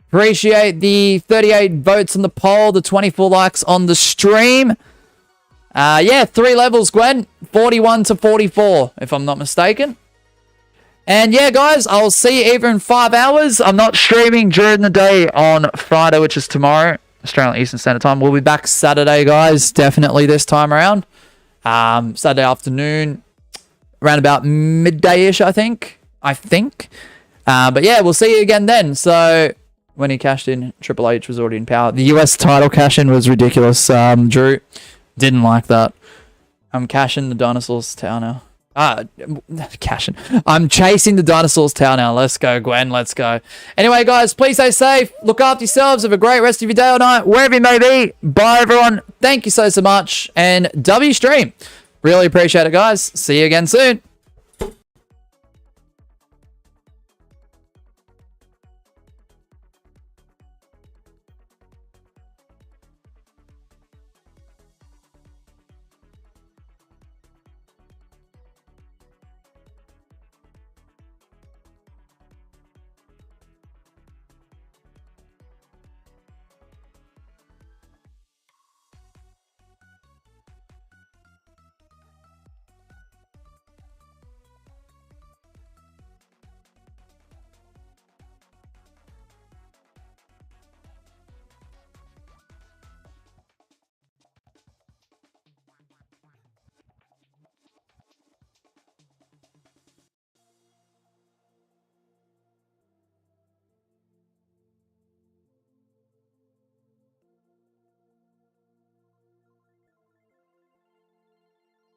Appreciate the 38 votes on the poll, the 24 likes on the stream. Yeah, 3 levels, Gwen. 41 to 44, if I'm not mistaken. And yeah, guys, I'll see you either in 5 hours. I'm not streaming during the day on Friday, which is tomorrow, Australian Eastern Standard Time. We'll be back Saturday, guys, definitely this time around. Saturday afternoon, around about midday-ish, I think. But yeah, we'll see you again then. So when he cashed in, Triple H was already in power. The US title cash-in was ridiculous. Drew didn't like that. I'm cashing the dinosaurs tower now. Cashing. I'm chasing the dinosaurs tower now. Let's go, Gwen. Let's go. Anyway, guys, please stay safe. Look after yourselves. Have a great rest of your day or night, wherever you may be. Bye, everyone. Thank you so much. And W stream. Really appreciate it, guys. See you again soon.